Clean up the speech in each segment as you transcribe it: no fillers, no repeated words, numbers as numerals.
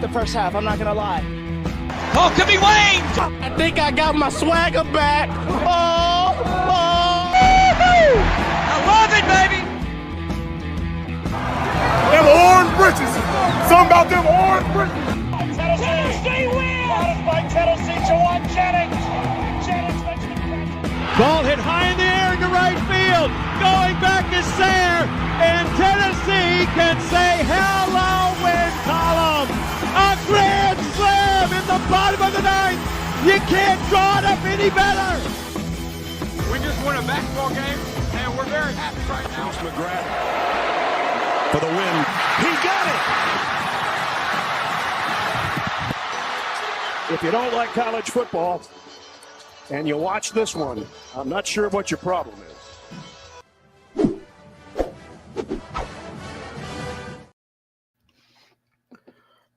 the first half, I'm not going to lie. Oh, could be Wayne! I think I got my swagger back. Oh! I love it, baby! Them orange britches. Something about them orange britches. Tennessee wins! By Tennessee, Jawan Jennings. Jennings makes the catch. Ball hit high in the air into right field. Going back is Sayre. And Tennessee can say hello, win column. A grand slam in the bottom of the ninth. You can't draw it up any better. We just won a basketball game, and we're very happy right now. McGrath for the win. He got it. If you don't like college football and you watch this one, I'm not sure what your problem is.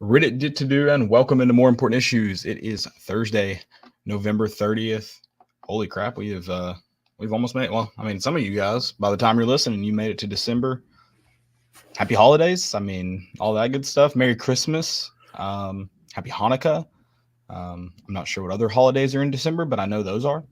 Reddit did to do, and welcome into More Important Issues. It is Thursday, November 30th. Holy crap, we've almost made it. Well, I mean, some of you guys, by the time you're listening, you made it to December. Happy holidays. I mean, all that good stuff. Merry Christmas. Happy Hanukkah. I'm not sure what other holidays are in December, but I know those are.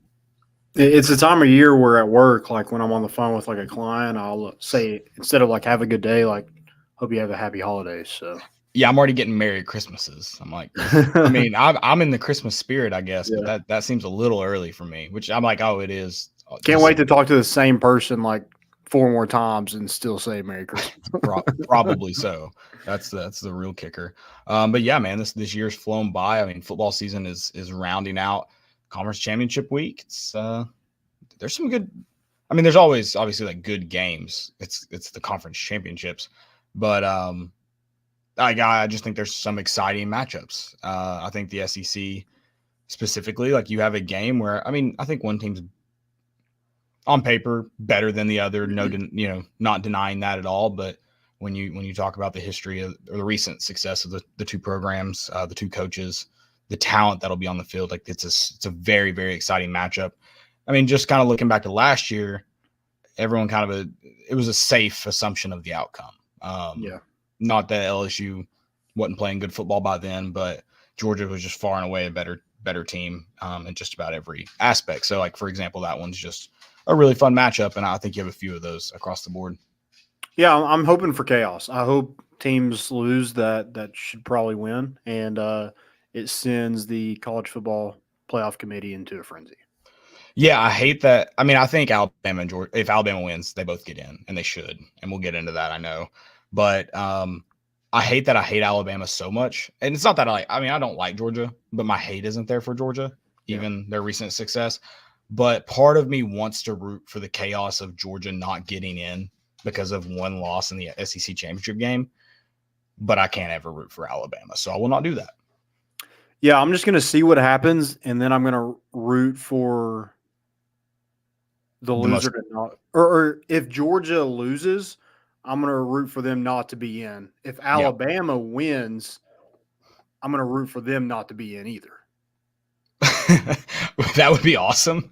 It's the time of year where at work, like when I'm on the phone with like a client, I'll say, instead of like have a good day, like hope you have a happy holidays. So yeah, I'm already getting Merry Christmases. I'm like, I mean, I'm in the Christmas spirit, I guess, Yeah. but that seems a little early for me, which I'm like, oh, it is. Can't wait to talk to the same person like 4 more times and still say Merry Christmas. Probably so. That's the real kicker. But yeah, man, this year's flown by. I mean, football season is rounding out. Conference championship week. It's there's some good. I mean, there's always obviously like good games. It's the conference championships, but I just think there's some exciting matchups. I think the SEC specifically, like you have a game where, I mean, I think one team's on paper better than the other. No, not denying that at all. But when you talk about the history of or the recent success of the two programs, the two coaches, the talent that'll be on the field, like it's a very, very exciting matchup. I mean, just kind of looking back to last year, everyone it was a safe assumption of the outcome. Yeah. Not that LSU wasn't playing good football by then, but Georgia was just far and away a better team in just about every aspect. So, like, for example, that one's just a really fun matchup, and I think you have a few of those across the board. Yeah, I'm hoping for chaos. I hope teams lose that should probably win, and it sends the college football playoff committee into a frenzy. Yeah, I hate that. I mean, I think Alabama and Georgia, if Alabama wins, they both get in, and they should, and we'll get into that, I know. But I hate that I hate Alabama so much. And it's not that I don't like Georgia, but my hate isn't there for Georgia, even their recent success. But part of me wants to root for the chaos of Georgia not getting in because of one loss in the SEC championship game. But I can't ever root for Alabama, so I will not do that. Yeah, I'm just going to see what happens, and then I'm going to root for the loser to not. Or if Georgia loses, I'm going to root for them not to be in. If Alabama wins, I'm going to root for them not to be in either. That would be awesome.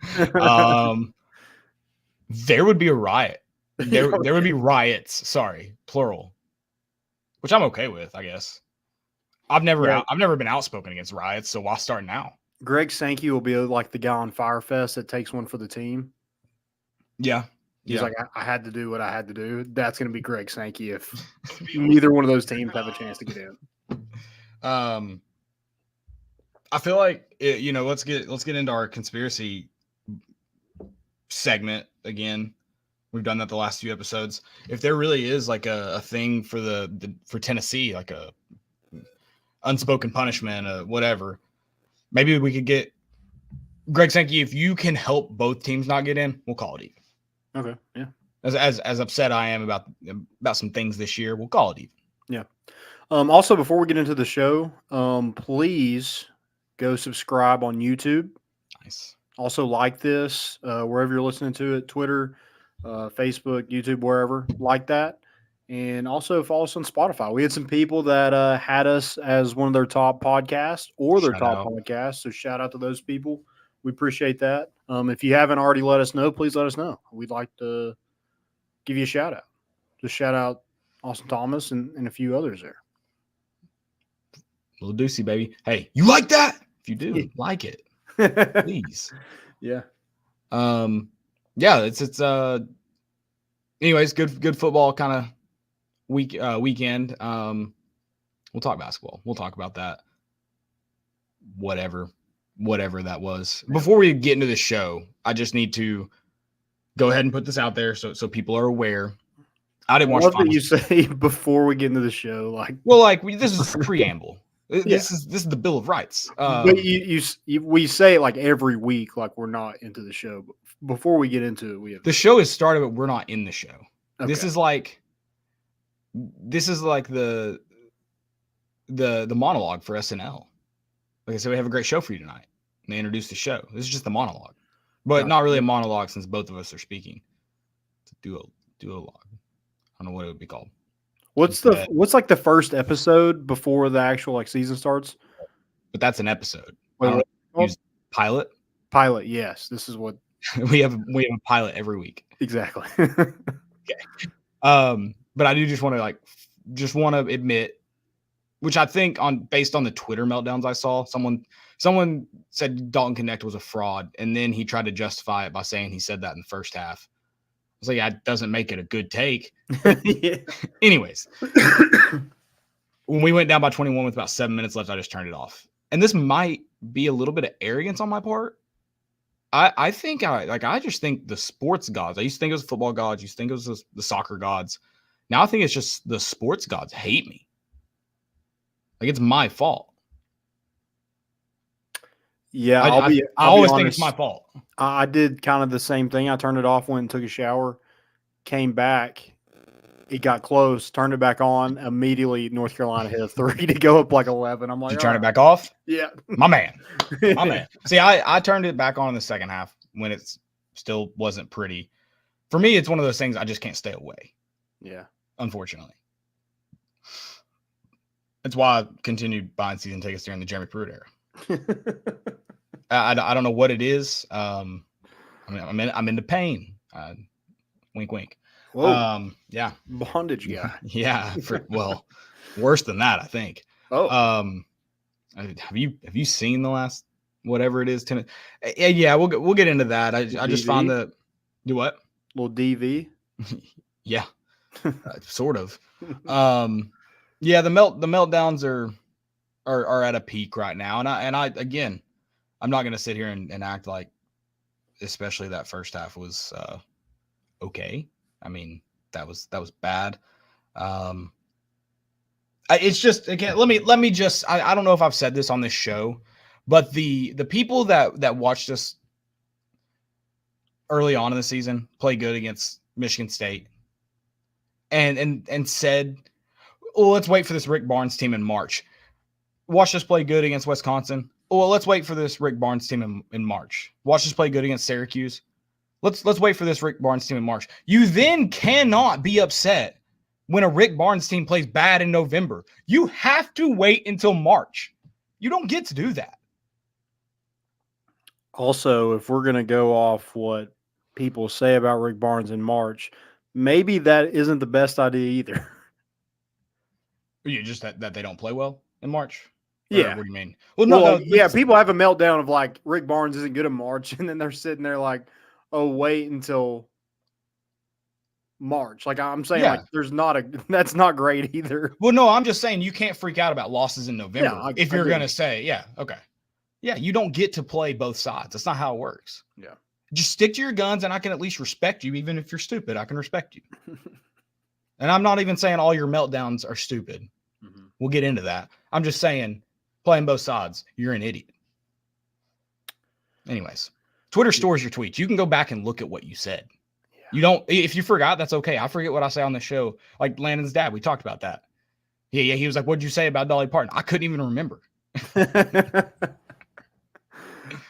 There would be a riot. There would be riots. Sorry, plural, which I'm okay with, I guess. I've never been outspoken against riots, so why start now? Greg Sankey will be like the guy on Firefest that takes one for the team. Yeah. He's like, I had to do what I had to do. That's going to be Greg Sankey if neither one of those teams have a chance to get in. I feel like let's get into our conspiracy segment again. We've done that the last few episodes. If there really is like a thing for Tennessee, like a unspoken punishment, whatever, maybe we could get Greg Sankey. If you can help both teams not get in, we'll call it even. Okay, yeah. As upset I am about some things this year, we'll call it even. Yeah. Also, before we get into the show, please go subscribe on YouTube. Nice. Also, like this wherever you're listening to it, Twitter, Facebook, YouTube, wherever, like that. And also follow us on Spotify. We had some people that had us as one of their top podcasts or their top podcasts. So shout out to those people. We appreciate that. If you haven't already let us know, please let us know. We'd like to give you a shout out. Just shout out Austin Thomas and a few others there. Little Deucey, baby. Hey, you like that? If you do, like it, please. Yeah. Yeah, it's anyways, good football kind of weekend. We'll talk basketball. We'll talk about that. Whatever that was. Before we get into the show, I just need to go ahead and put this out there so people are aware. I didn't watch. Love that you say before we get into the show, this is preamble. This is the Bill of Rights. But we say it like every week, like we're not into the show. But before we get into it, we have the show is started, but we're not in the show. Okay. This is like the monologue for SNL. Like I said, we have a great show for you tonight. And they introduced the show. This is just the monologue, but not really a monologue since both of us are speaking. It's a duologue. I don't know what it would be called. What's like the first episode before the actual like season starts? But that's an episode. Use pilot. Pilot, yes. This is what we have a pilot every week. Exactly. Okay. But I do just want to admit, which I think based on the Twitter meltdowns I saw, someone said Dalton Connect was a fraud, and then he tried to justify it by saying he said that in the first half. I was like, that doesn't make it a good take. Yeah. Anyways, when we went down by 21 with about 7 minutes left, I just turned it off. And this might be a little bit of arrogance on my part. I just think the sports gods, I used to think it was football gods, used to think it was the soccer gods. Now I think it's just the sports gods hate me. Like, it's my fault. Yeah, I always think it's my fault. I did kind of the same thing. I turned it off, went and took a shower, came back. It got close, turned it back on. Immediately, North Carolina hit a 3 to go up like 11. I'm like, did you turn it back off? Yeah. My man. See, I turned it back on in the second half when it still wasn't pretty. For me, it's one of those things I just can't stay away. Yeah. Unfortunately. That's why I continued buying season tickets during the Jeremy Pruitt era. I don't know what it is. I'm into pain. Wink, wink. Whoa. Yeah. Bondage guy. Yeah. Worse than that, I think. Oh. Have you seen the last whatever it is? Yeah. We'll get into that. I just found do what? Little DV. Yeah. Sort of. Yeah. The meltdowns are at a peak right now, and I again, I'm not going to sit here and act like, especially that first half was okay. I mean, that was bad. It's just, again, let me just, I don't know if I've said this on this show, but the people that watched us early on in the season play good against Michigan State and said, well, let's wait for this Rick Barnes team in March. Watch us play good against Wisconsin. Well, let's wait for this Rick Barnes team in March. Watch us play good against Syracuse. Let's wait for this Rick Barnes team in March. You then cannot be upset when a Rick Barnes team plays bad in November. You have to wait until March. You don't get to do that. Also, if we're going to go off what people say about Rick Barnes in March, maybe that isn't the best idea either. You just that they don't play well in March? Yeah. What do you mean? Well, no. Yeah, people have a meltdown of like Rick Barnes isn't good in March, and then they're sitting there like, oh, wait until March. Like I'm saying, like that's not great either. Well, no, I'm just saying you can't freak out about losses in November if you're going to say, yeah, okay. Yeah, you don't get to play both sides. That's not how it works. Yeah. Just stick to your guns, and I can at least respect you. Even if you're stupid, I can respect you. And I'm not even saying all your meltdowns are stupid. Mm-hmm. We'll get into that. I'm just saying, playing both sides, you're an idiot. Anyways, Twitter stores your tweets. You can go back and look at what you said. Yeah. You don't, if you forgot, that's okay. I forget what I say on the show. Like Landon's dad, we talked about that. Yeah. He was like, what'd you say about Dolly Parton? I couldn't even remember.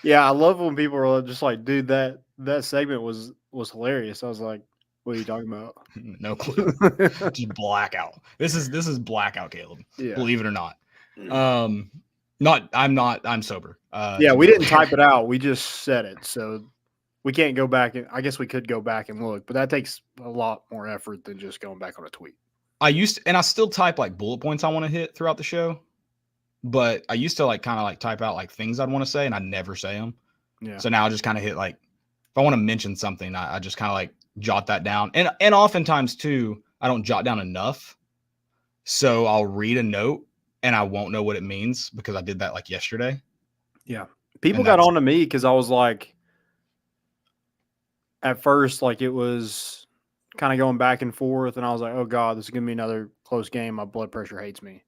Yeah, I love when people are just like, dude, that segment was hilarious. I was like, what are you talking about? No clue. Just blackout. This is blackout, Caleb. Yeah. Believe it or not. I'm sober. Yeah, we didn't type it out. We just said it. So we can't go back and I guess we could go back and look, but that takes a lot more effort than just going back on a tweet. I still type like bullet points I want to hit throughout the show. but I used to like kind of like type out like things I'd want to say, and I never say them. Yeah. So now I just kind of hit like, if I want to mention something, I just kind of like jot that down. And oftentimes too, I don't jot down enough. So I'll read a note and I won't know what it means because I did that like yesterday. Yeah. People got on to me because I was like, at first, like it was kind of going back and forth. And I was like, oh God, this is going to be another close game. My blood pressure hates me.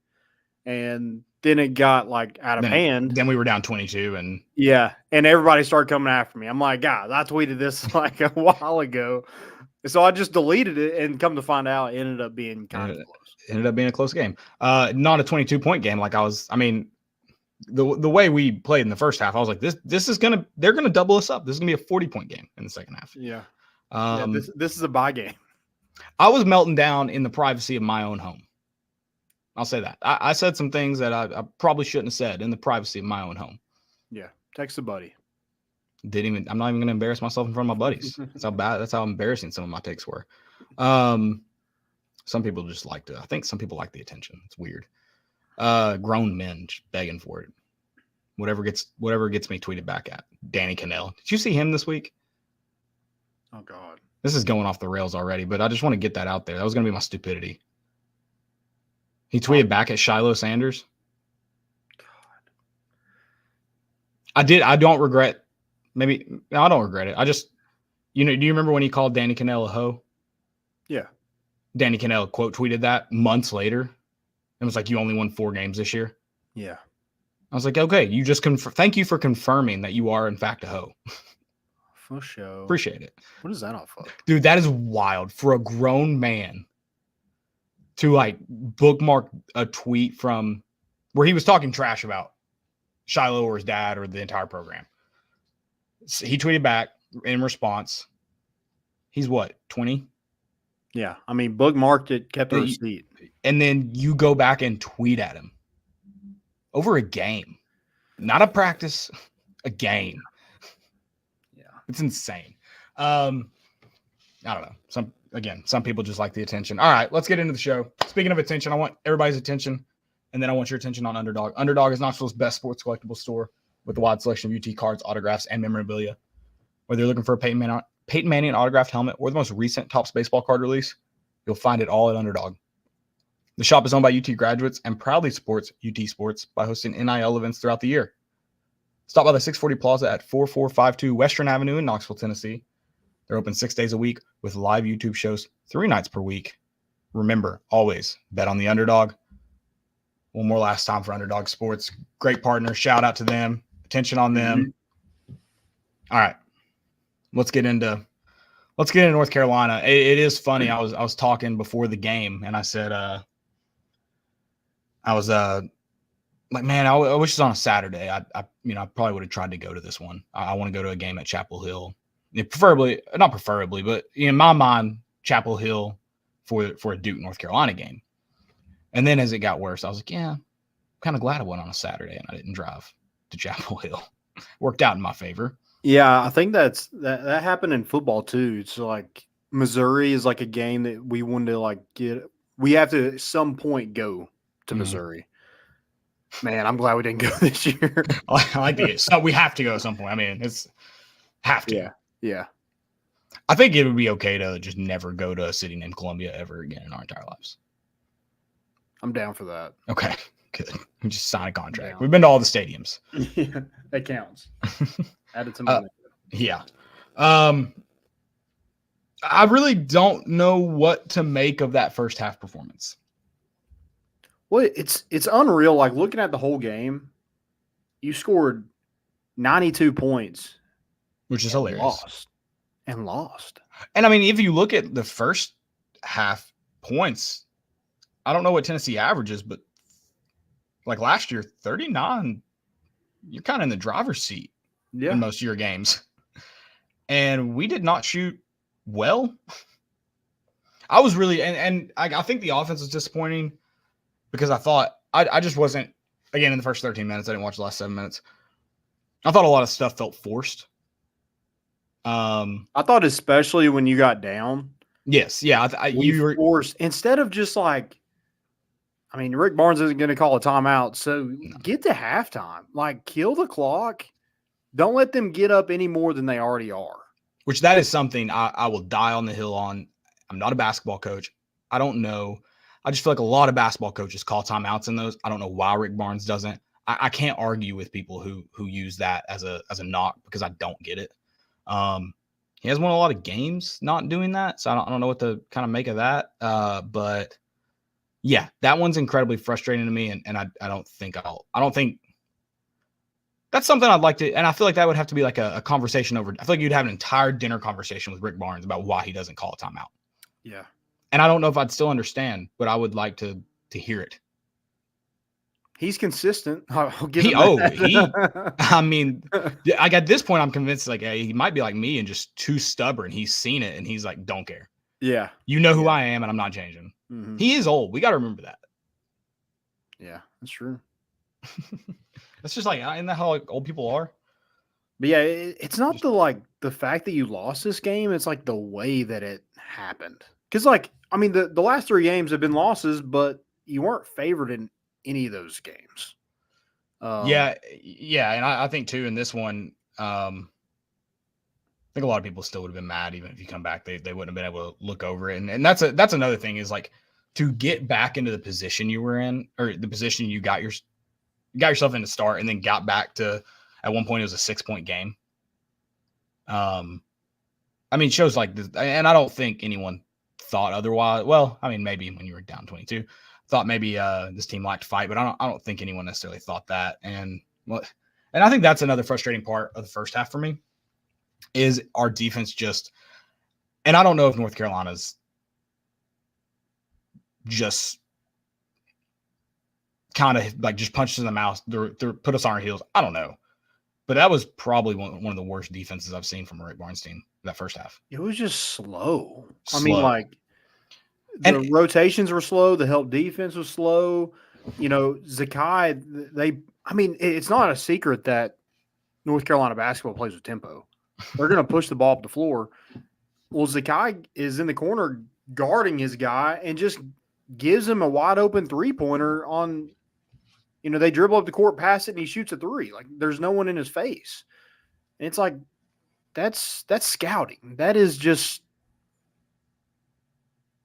And then it got like out of hand. Then we were down 22 and yeah. And everybody started coming after me. I'm like, God, I tweeted this like a while ago. So I just deleted it and come to find out it ended up being kind of close. Ended up being a close game. Not a 22-point game. Like the way we played in the first half, I was like, this is they're gonna double us up. This is gonna be a 40-point game in the second half. Yeah. This is a bye game. I was melting down in the privacy of my own home. I'll say that. I said some things that I probably shouldn't have said in the privacy of my own home. Yeah. Text a buddy. I'm not even gonna embarrass myself in front of my buddies. That's how embarrassing some of my takes were. Some people just I think some people like the attention. It's weird. Grown men just begging for it. Whatever gets me tweeted back at. Danny Cannell. Did you see him this week? Oh God. This is going off the rails already, but I just want to get that out there. That was going to be my stupidity. He tweeted back at Shiloh Sanders. God. I don't regret. I don't regret it. I just, do you remember when he called Danny Cannell a hoe? Yeah. Danny Cannell quote tweeted that months later. And was like, you only won 4 games this year. Yeah. I was like, okay, you just thank you for confirming that you are in fact a hoe. For sure. Appreciate it. What is that off of? Dude, that is wild for a grown man to like bookmark a tweet from where he was talking trash about Shiloh or his dad or the entire program. So he tweeted back in response. He's what, 20? Yeah. I mean, bookmarked it, kept a receipt. And then you go back and tweet at him over a game, not a practice, a game. Yeah. It's insane. I don't know. Some people just like the attention. All right, let's get into the show. Speaking of attention, I want everybody's attention, and then I want your attention on Underdog. Underdog is Knoxville's best sports collectible store with a wide selection of UT cards, autographs, and memorabilia. Whether you're looking for a Peyton Manning autographed helmet or the most recent Topps baseball card release, you'll find it all at Underdog. The shop is owned by UT graduates and proudly supports UT sports by hosting NIL events throughout the year. Stop by the 640 Plaza at 4452 Western Avenue in Knoxville, Tennessee. They're open 6 days a week with live YouTube shows 3 nights per week. Remember, always bet on the Underdog. One more last time for Underdog Sports. Great partner. Shout out to them. Attention on them. All right. Let's get into North Carolina. It is funny. I was talking before the game and I said I was like, man, I wish it was on a Saturday. I probably would have tried to go to this one. I want to go to a game at Chapel Hill. Not preferably, but in my mind, Chapel Hill for a Duke North Carolina game. And then as it got worse, I was like, yeah, I'm kind of glad I went on a Saturday and I didn't drive to Chapel Hill. Worked out in my favor. Yeah, I think that happened in football too. It's like Missouri is like a game that we wanted to like get. We have to at some point go to Missouri. Man, I'm glad we didn't go this year. I like to get. So we have to go at some point. I mean, it's have to. Yeah. I think it would be okay to just never go to a city named Columbia ever again in our entire lives. I'm down for that. Okay, good. We just sign a contract. We've been to all the stadiums. Yeah, that counts. Added some money. Yeah. I really don't know what to make of that first half performance. Well, it's unreal. Like looking at the whole game, you scored 92 points, which is hilarious. Lost. And I mean, if you look at the first half points, I don't know what Tennessee averages, but like last year, 39, you're kind of in the driver's seat in most of your games. And we did not shoot well. I was really, and I think the offense was disappointing because I thought I just wasn't, again, in the first 13 minutes, I didn't watch the last 7 minutes. I thought a lot of stuff felt forced. I thought especially when you got down. Yes. Yeah. You were forced instead of just like, I mean, Rick Barnes isn't going to call a timeout, so get to halftime. Like, kill the clock. Don't let them get up any more than they already are. Which that is something I will die on the hill on. I'm not a basketball coach. I don't know. I just feel like a lot of basketball coaches call timeouts in those. I don't know why Rick Barnes doesn't. I can't argue with people who use that as a knock because I don't get it. He has won a lot of games not doing that, so I don't know what to kind of make of that. But yeah, that one's incredibly frustrating to me, and I don't think that's something I'd like to, and I feel like that would have to be like a conversation over. I feel like you'd have an entire dinner conversation with Rick Barnes about why he doesn't call a timeout. Yeah. And I don't know if I'd still understand, but I would like to hear it. He's consistent. I'll give him that. I mean, like at this point, I'm convinced like he might be like me and just too stubborn. He's seen it and he's like, don't care. Yeah. You know who I am and I'm not changing. Mm-hmm. He is old. We got to remember that. Yeah, that's true. That's just like, isn't that how like, old people are? But yeah, it's not the fact that you lost this game. It's like the way that it happened. Because like, I mean, the last 3 games have been losses, but you weren't favored in any of those games. Yeah. And I think too, in this one, I think a lot of people still would have been mad, even if you come back, they wouldn't have been able to look over it. And that's another thing is like to get back into the position you were in, or the position you got yourself in to start, and then got back to, at one point it was a 6-point game. I mean, shows like this, and I don't think anyone thought otherwise. Well, I mean, maybe when you were down 22, thought maybe this team liked to fight, but I don't think anyone necessarily thought that. And I think that's another frustrating part of the first half for me is our defense just, and I don't know if North Carolina's just kind of like just punched in the mouth, put us on our heels. I don't know. But that was probably one of the worst defenses I've seen from a Rick Barnes team that first half. It was just slow. I mean, like the And rotations were slow. The help defense was slow. You know, Zakai, it's not a secret that North Carolina basketball plays with tempo. They're going to push the ball up the floor. Well, Zakai is in the corner guarding his guy and just gives him a wide open 3-pointer on, you know, they dribble up the court, pass it, and he shoots a 3. Like there's no one in his face. And it's like, that's scouting. That is just,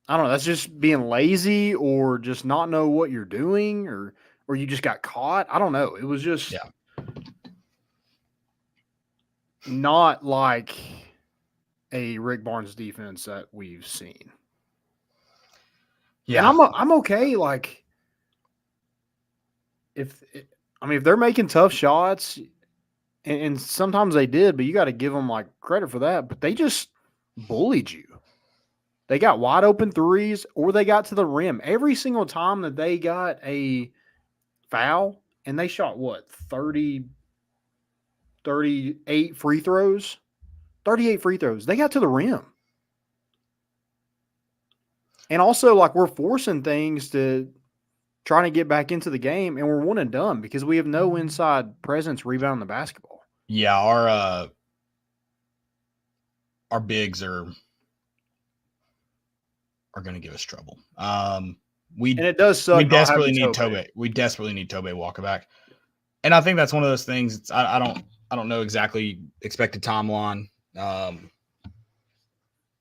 I don't know. That's just being lazy or just not know what you're doing or you just got caught. I don't know. It was just not like a Rick Barnes defense that we've seen. yeah, And I'm okay. Like if they're making tough shots, and sometimes they did, but you got to give them like credit for that. But they just bullied you. They got wide open 3s or they got to the rim. Every single time that they got a foul, and they shot what, 38 free throws? 38 free throws. They got to the rim. And also, like, we're forcing things to trying to get back into the game, and we're one and done because we have no inside presence rebounding the basketball. Yeah, our bigs are going to give us trouble. And it does suck. We desperately need Tobe. We desperately need Tobe Walker back. And I think that's one of those things. I don't know exactly expected timeline.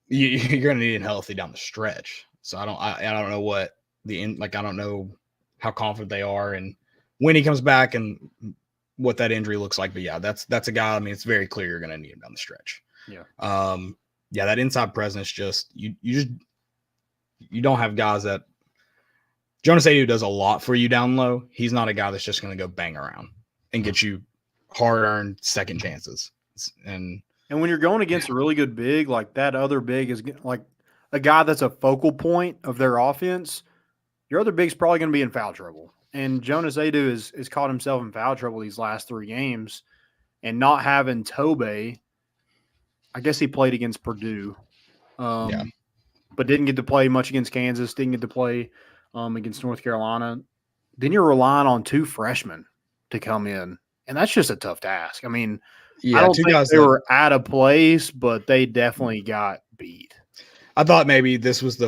You're going to need him healthy down the stretch. So I don't know what I don't know how confident they are and when he comes back and what that injury looks like. But yeah, that's a guy. I mean, it's very clear you're going to need him down the stretch. Yeah. That inside presence, just you don't have guys that Jonas Adu does a lot for you down low. He's not a guy that's just going to go bang around and get you hard-earned second chances. And when you're going against a really good big, like that other big is like a guy that's a focal point of their offense, your other big's probably going to be in foul trouble. And Jonas Adu has caught himself in foul trouble these last 3 games. And not having Tobe, I guess he played against Purdue. But didn't get to play much against Kansas, didn't get to play against North Carolina. Then you're relying on 2 freshmen to come in. And that's just a tough task. I mean, I don't think they were out of place, but they definitely got beat. I thought maybe this was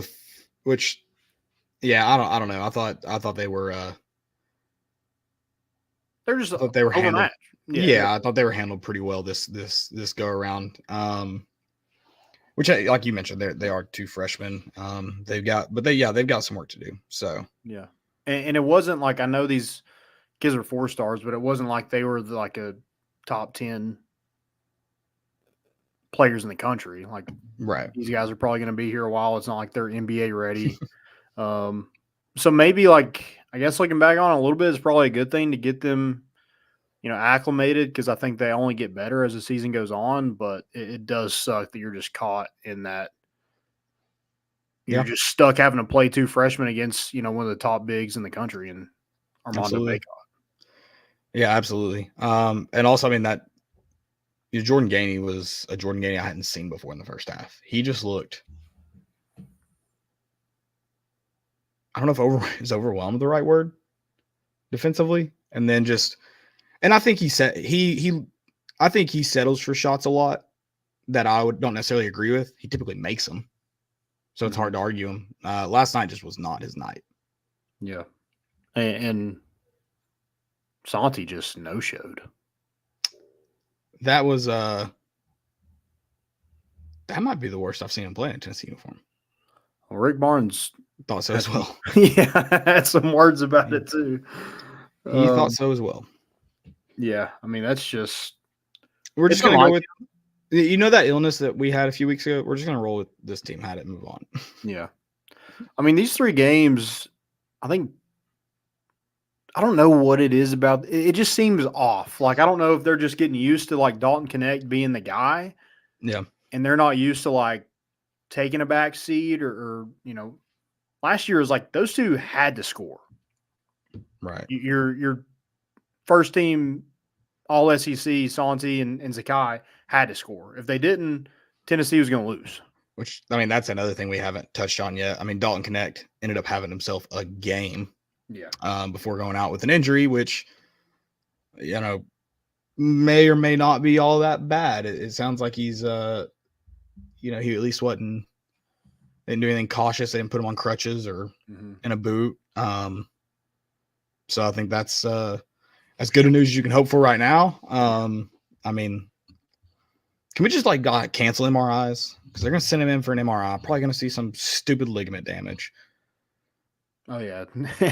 which Yeah, I don't know. I thought they were They're just I thought they were handled. overmatched. Yeah, I thought they were handled pretty well this go around. Which, like you mentioned, they are two freshmen. They've got some work to do. So yeah, and it wasn't like, I know these kids are 4-stars, but it wasn't like they were like a top 10 players in the country. Like, right, these guys are probably going to be here a while. It's not like they're NBA ready. So maybe, like, I guess looking back on it a little bit is probably a good thing to get them, acclimated, because I think they only get better as the season goes on. But it does suck that you're just caught in that. You're just stuck having to play two freshmen against, one of the top bigs in the country, and Armando Bacot. Yeah, absolutely. And also, I mean, that Jordan Gainey was a Jordan Gainey I hadn't seen before in the first half. He just looked, I don't know if is overwhelmed the right word defensively. And then and I think I think he settles for shots a lot that I don't necessarily agree with. He typically makes them. So it's hard to argue him. Last night just was not his night. Yeah. And Santi just no-showed. That was that might be the worst I've seen him play in a Tennessee uniform. Well, Rick Barnes thought so as well. Yeah, had some words about it too. He thought so as well. Yeah, I mean, that's just, we're just gonna go with that illness that we had a few weeks ago. We're just gonna roll with this team, had it, move on. Yeah, I mean, these 3 games, I don't know what it is about. It just seems off. Like, I don't know if they're just getting used to, like, Dalton Connect being the guy. Yeah. And they're not used to, like, taking a back seat or last year was like those two had to score. Right. Your first team all SEC, Santi and Zakai had to score. If they didn't, Tennessee was going to lose. Which, I mean, that's another thing we haven't touched on yet. I mean, Dalton Connect ended up having himself a game before going out with an injury, which, may or may not be all that bad. It sounds like he's, he at least didn't do anything cautious. They didn't put him on crutches or in a boot. So I think that's as good a news as you can hope for right now. I mean, can we just cancel MRIs? Because they're going to send him in for an MRI. Probably going to see some stupid ligament damage. Oh, yeah.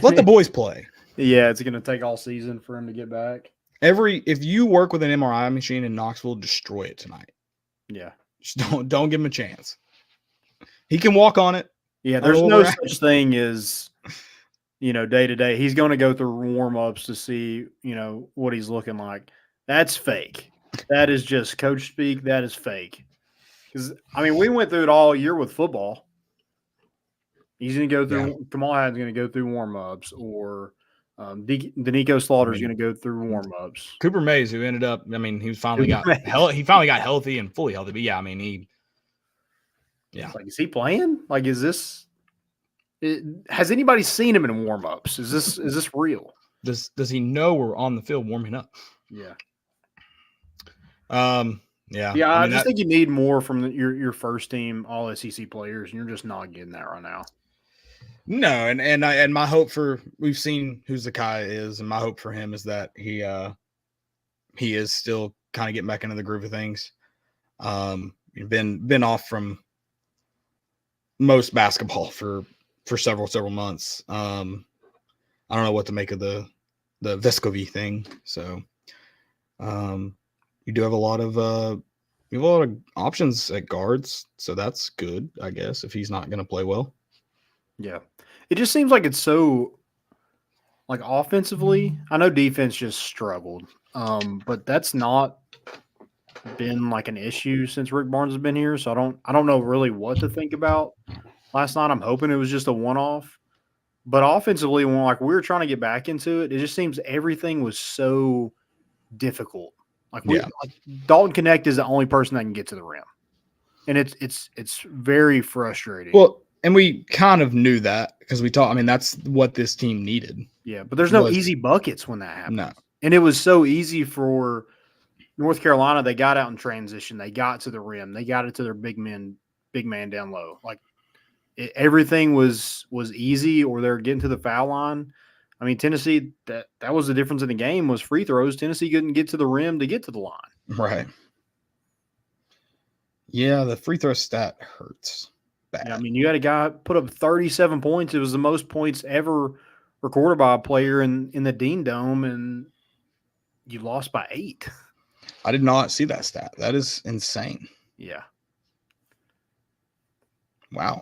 Let the boys play. Yeah, it's going to take all season for him to get back. If you work with an MRI machine in Knoxville, destroy it tonight. Yeah. Just don't give him a chance. He can walk on it. Yeah, there's no such thing as, day to day. He's going to go through warm-ups to see, what he's looking like. That's fake. That is just coach speak. That is fake. Because, I mean, we went through it all year with football. He's going to go through Kamal Haddon's going to go through warm-ups, or Danico Slaughter's going to go through warm-ups. Cooper Mays, who ended up, I mean, he finally got healthy and fully healthy. But yeah, I mean, Like, is he playing? Like, has anybody seen him in warm-ups? Is this real? Does he know we're on the field warming up? Yeah. Yeah. Yeah, I just think you need more from your first team all SEC players, and you're just not getting that right now. No, and my hope we've seen who Zakai is, and my hope for him is that he is still kind of getting back into the groove of things. Been off from most basketball for several months. I don't know what to make of the Vescovi thing. So you do have a lot of options at guards, so that's good, I guess, if he's not going to play well. Yeah. It just seems like it's so, like, offensively, I know defense just struggled, but that's not been like an issue since Rick Barnes has been here. So I don't know really what to think about last night. I'm hoping it was just a one-off, but offensively, when we were trying to get back into it, it just seems everything was so difficult. Like Dalton Connect is the only person that can get to the rim, and it's very frustrating. Well, and we kind of knew that because we talked. I mean, that's what this team needed. Yeah, but there's no easy buckets when that happens. No, and it was so easy for North Carolina. They got out in transition. They got to the rim. They got it to their big man down low. Like, everything was easy, or they're getting to the foul line. I mean, Tennessee, that was the difference in the game, was free throws. Tennessee couldn't get to the rim to get to the line. Right. Yeah, the free throw stat hurts bad. Yeah, I mean, you had a guy put up 37 points. It was the most points ever recorded by a player in the Dean Dome, and you lost by 8. I did not see that stat. That is insane. Yeah. Wow.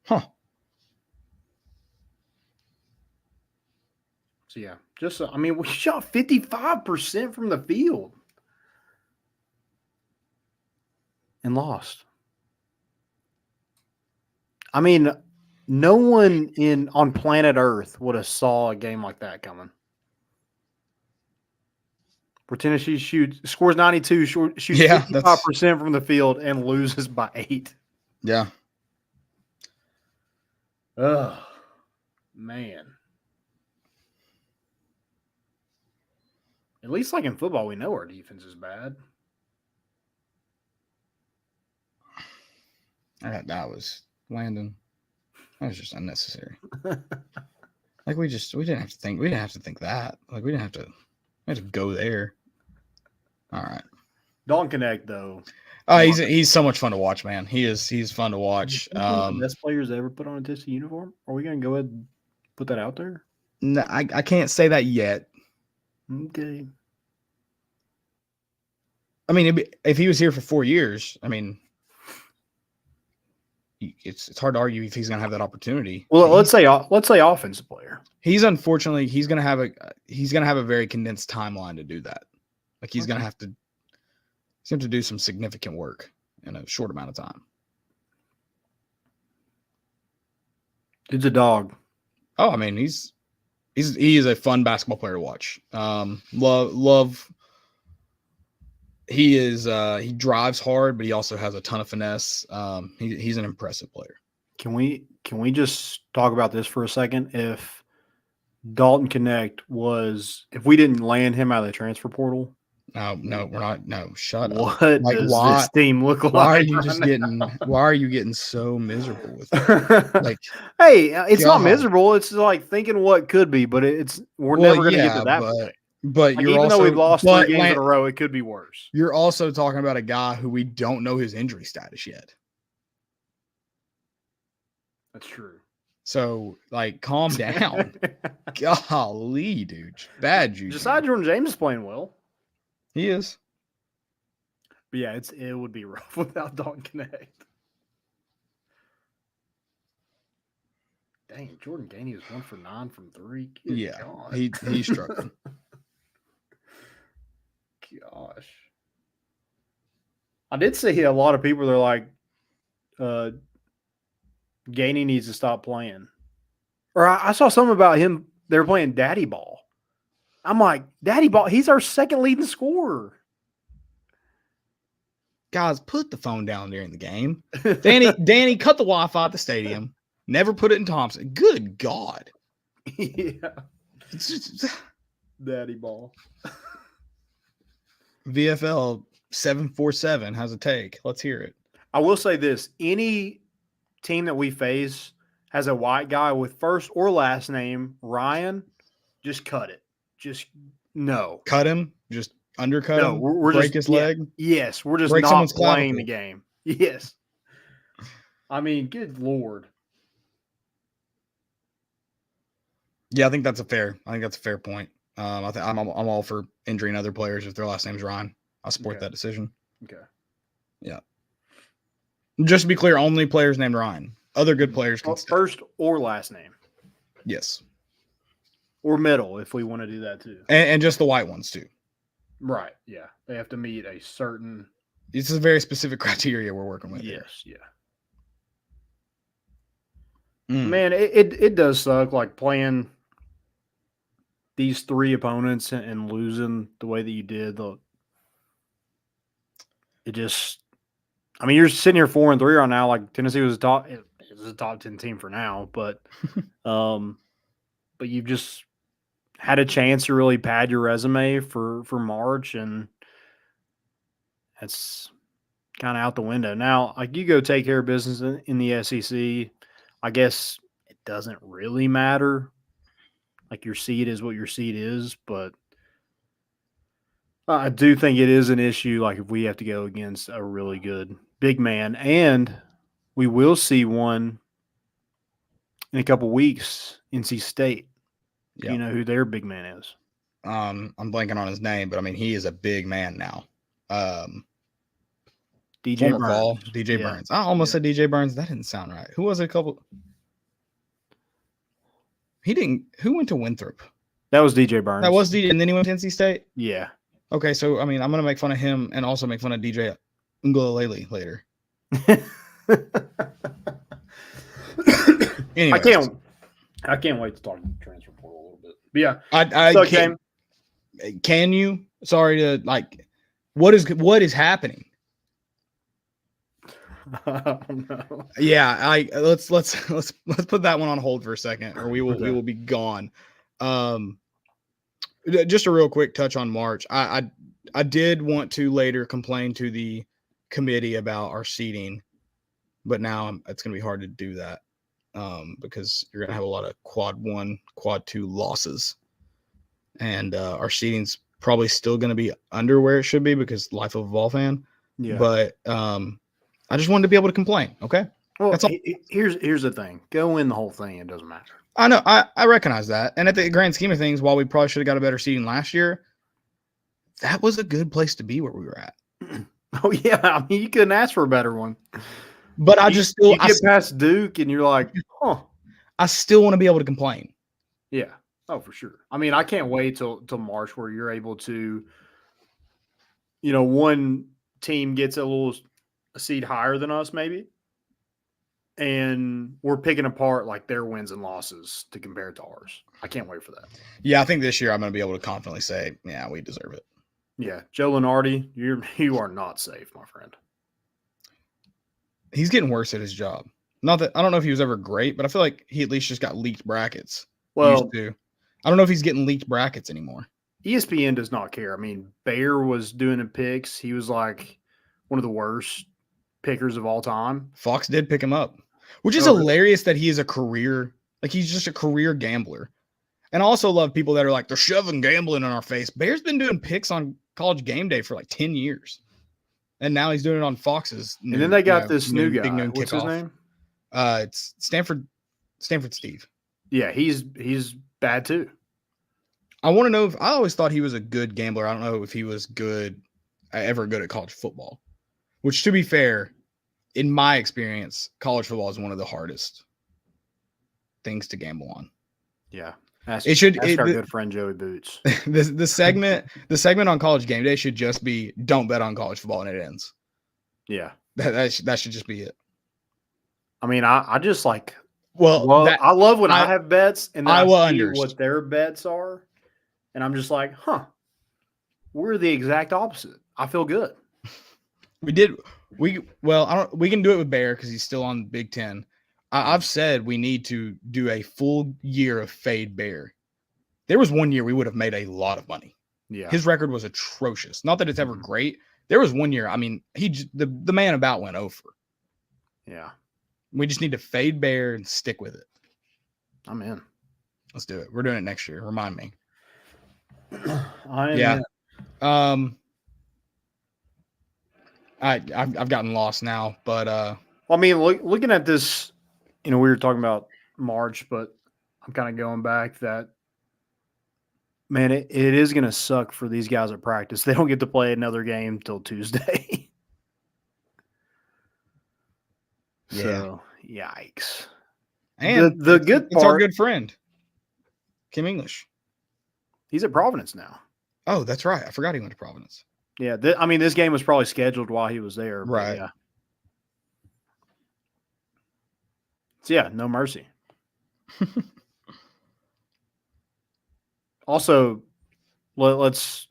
Huh. So, yeah, I mean, we shot 55% from the field and lost. I mean, no one on planet Earth would have saw a game like that coming. Where Tennessee scores 92, shoots 55% from the field, and loses by 8. Yeah. Oh, man. At least like in football, we know our defense is bad. That was Landon. That was just unnecessary. Like we didn't have to think. We didn't have to think that. Like we have to go there. All right. Dalton Connect though. He's so much fun to watch, man. He's fun to watch. The best players ever put on a Tennessee uniform. Are we gonna go ahead and put that out there? No, I can't say that yet. Okay. I mean, if he was here for 4 years, I mean, it's hard to argue if he's going to have that opportunity. Well, let's say offensive player. He's going to have a very condensed timeline to do that. Like he's going to have to do some significant work in a short amount of time. Dude's a dog. Oh, I mean, he is a fun basketball player to watch. Love. He drives hard, but he also has a ton of finesse. He's an impressive player. Can we just talk about this for a second? If Dalton Connect if we didn't land him out of the transfer portal. No, we're not. No, shut up. What does this team look like? Why are you getting so miserable with it? Like, hey, it's not miserable. It's like thinking what could be, but we're never going to get to that point. But like even though we've lost 3 games in a row, it could be worse. You're also talking about a guy who we don't know his injury status yet. That's true. So, like, calm down. Golly, dude. Bad juju. Josiah Jordan-James is playing well. He is. But yeah, it would be rough without Dalton Connect. Dang, Jordan Gainey was 1 for 9 from 3. Good yeah, God. he's struggling. Gosh. I did see a lot of people, they're like, Gainey needs to stop playing. Or I saw something about him, they were playing daddy ball. I'm like, daddy ball, he's our second leading scorer. Guys, put the phone down during the game. Danny, cut the Wi-Fi at the stadium. Never put it in Thompson. Good God. Yeah. Daddy ball. VFL 747 has a take. Let's hear it. I will say this. Any team that we face has a white guy with first or last name, Ryan, just cut it. Just no. Cut him? Just undercut him? We're break just, his leg? Yes. We're just break not playing the game. Yes. I mean, good Lord. Yeah, I think that's a fair point. I'm all for injuring other players if their last name's Ryan. I'll support that decision. Okay. Yeah. Just to be clear, only players named Ryan. Other good players can stay. First or last name. Yes. Or middle, if we want to do that too. And just the white ones too. Right. Yeah. They have to meet a certain. It's a very specific criteria we're working with. Yes. Here. Yeah. Man, it does suck like playing these 3 opponents and losing the way that you did. I mean, you're sitting here 4-3 right now. Like Tennessee was a top 10 team for now, but you've just had a chance to really pad your resume for March, and kind of out the window. Now, like you go take care of business in the SEC, I guess it doesn't really matter. Like your seed is what your seed is, but I do think it is an issue. Like if we have to go against a really good big man, and we will see one in a couple weeks, NC State. Do you know who their big man is? I'm blanking on his name, but I mean he is a big man now. DJ former Burns. call, DJ Burns. I almost said DJ Burns. That didn't sound right. Who was it? He didn't. Who went to Winthrop? That was DJ Burns. That was DJ, and then he went to NC State. Yeah. Okay, so I mean, I'm gonna make fun of him and also make fun of DJ Ungulalele later. Anyways. I can't wait to talk transfer portal a little bit. But yeah, I can't. Can you? Sorry to like. What is happening? I don't know. Yeah, let's put that one on hold for a second, or we will be gone. Just a real quick touch on March. I did want to later complain to the committee about our seating, but now it's going to be hard to do that because you're going to have a lot of quad 1, quad 2 losses, and our seating's probably still going to be under where it should be because life of a Vol fan. Yeah, but I just wanted to be able to complain. Okay. Well, that's all. Here's the thing. Go win the whole thing. It doesn't matter. I know. I recognize that. And at the grand scheme of things, while we probably should have got a better seating last year, that was a good place to be where we were at. Oh, yeah. I mean, you couldn't ask for a better one. But I just still – you get past Duke and you're like, huh. I still want to be able to complain. Yeah. Oh, for sure. I mean, I can't wait till March where you're able to – one team gets a seed higher than us maybe, and we're picking apart like their wins and losses to compare it to ours. I can't wait for that. Yeah, I think this year I'm going to be able to confidently say, yeah, we deserve it. Yeah, Joe Lenardi, you are not safe, my friend. He's getting worse at his job. Not that I don't know if he was ever great, but I feel like he at least just got leaked brackets. Well, I don't know if he's getting leaked brackets anymore. ESPN does not care. I mean, Bayer was doing the picks. He was like one of the worst pickers of all time. Fox did pick him up, which is hilarious that he is a career, like he's just a career gambler. And I also love people that are like, they're shoving gambling in our face. Bayer's been doing picks on College Game Day for like 10 years. And now he's doing it on Fox's. And then they got this new guy. What's his name? It's Stanford Steve. Yeah, he's bad too. I want to know I always thought he was a good gambler. I don't know if he was ever good at college football, which to be fair, in my experience, college football is one of the hardest things to gamble on. Yeah. Our good friend Joey Boots. the segment on College Game Day should just be don't bet on college football and it ends. Yeah. That should just be it. I mean, I just like I love when I have bets and then I see understand what their bets are, and I'm just like, we're the exact opposite. I feel good. We can do it with Bear because he's still on Big Ten. I've said we need to do a full year of fade Bear. There was one year we would have made a lot of money. Yeah. His record was atrocious. Not that it's ever great. There was one year, I mean, the man about went over. Yeah. We just need to fade Bear and stick with it. I'm in. Let's do it. We're doing it next year. Remind me. I am. Yeah. I've gotten lost now, but I mean, looking at this, we were talking about March, but I'm kind of going back that, man, it is going to suck for these guys at practice. They don't get to play another game till Tuesday. Yeah. So, yikes. And the good part, it's our good friend, Kim English. He's at Providence now. Oh, that's right. I forgot he went to Providence. Yeah. This game was probably scheduled while he was there. Right. Yeah. So, yeah, no mercy. Also, let's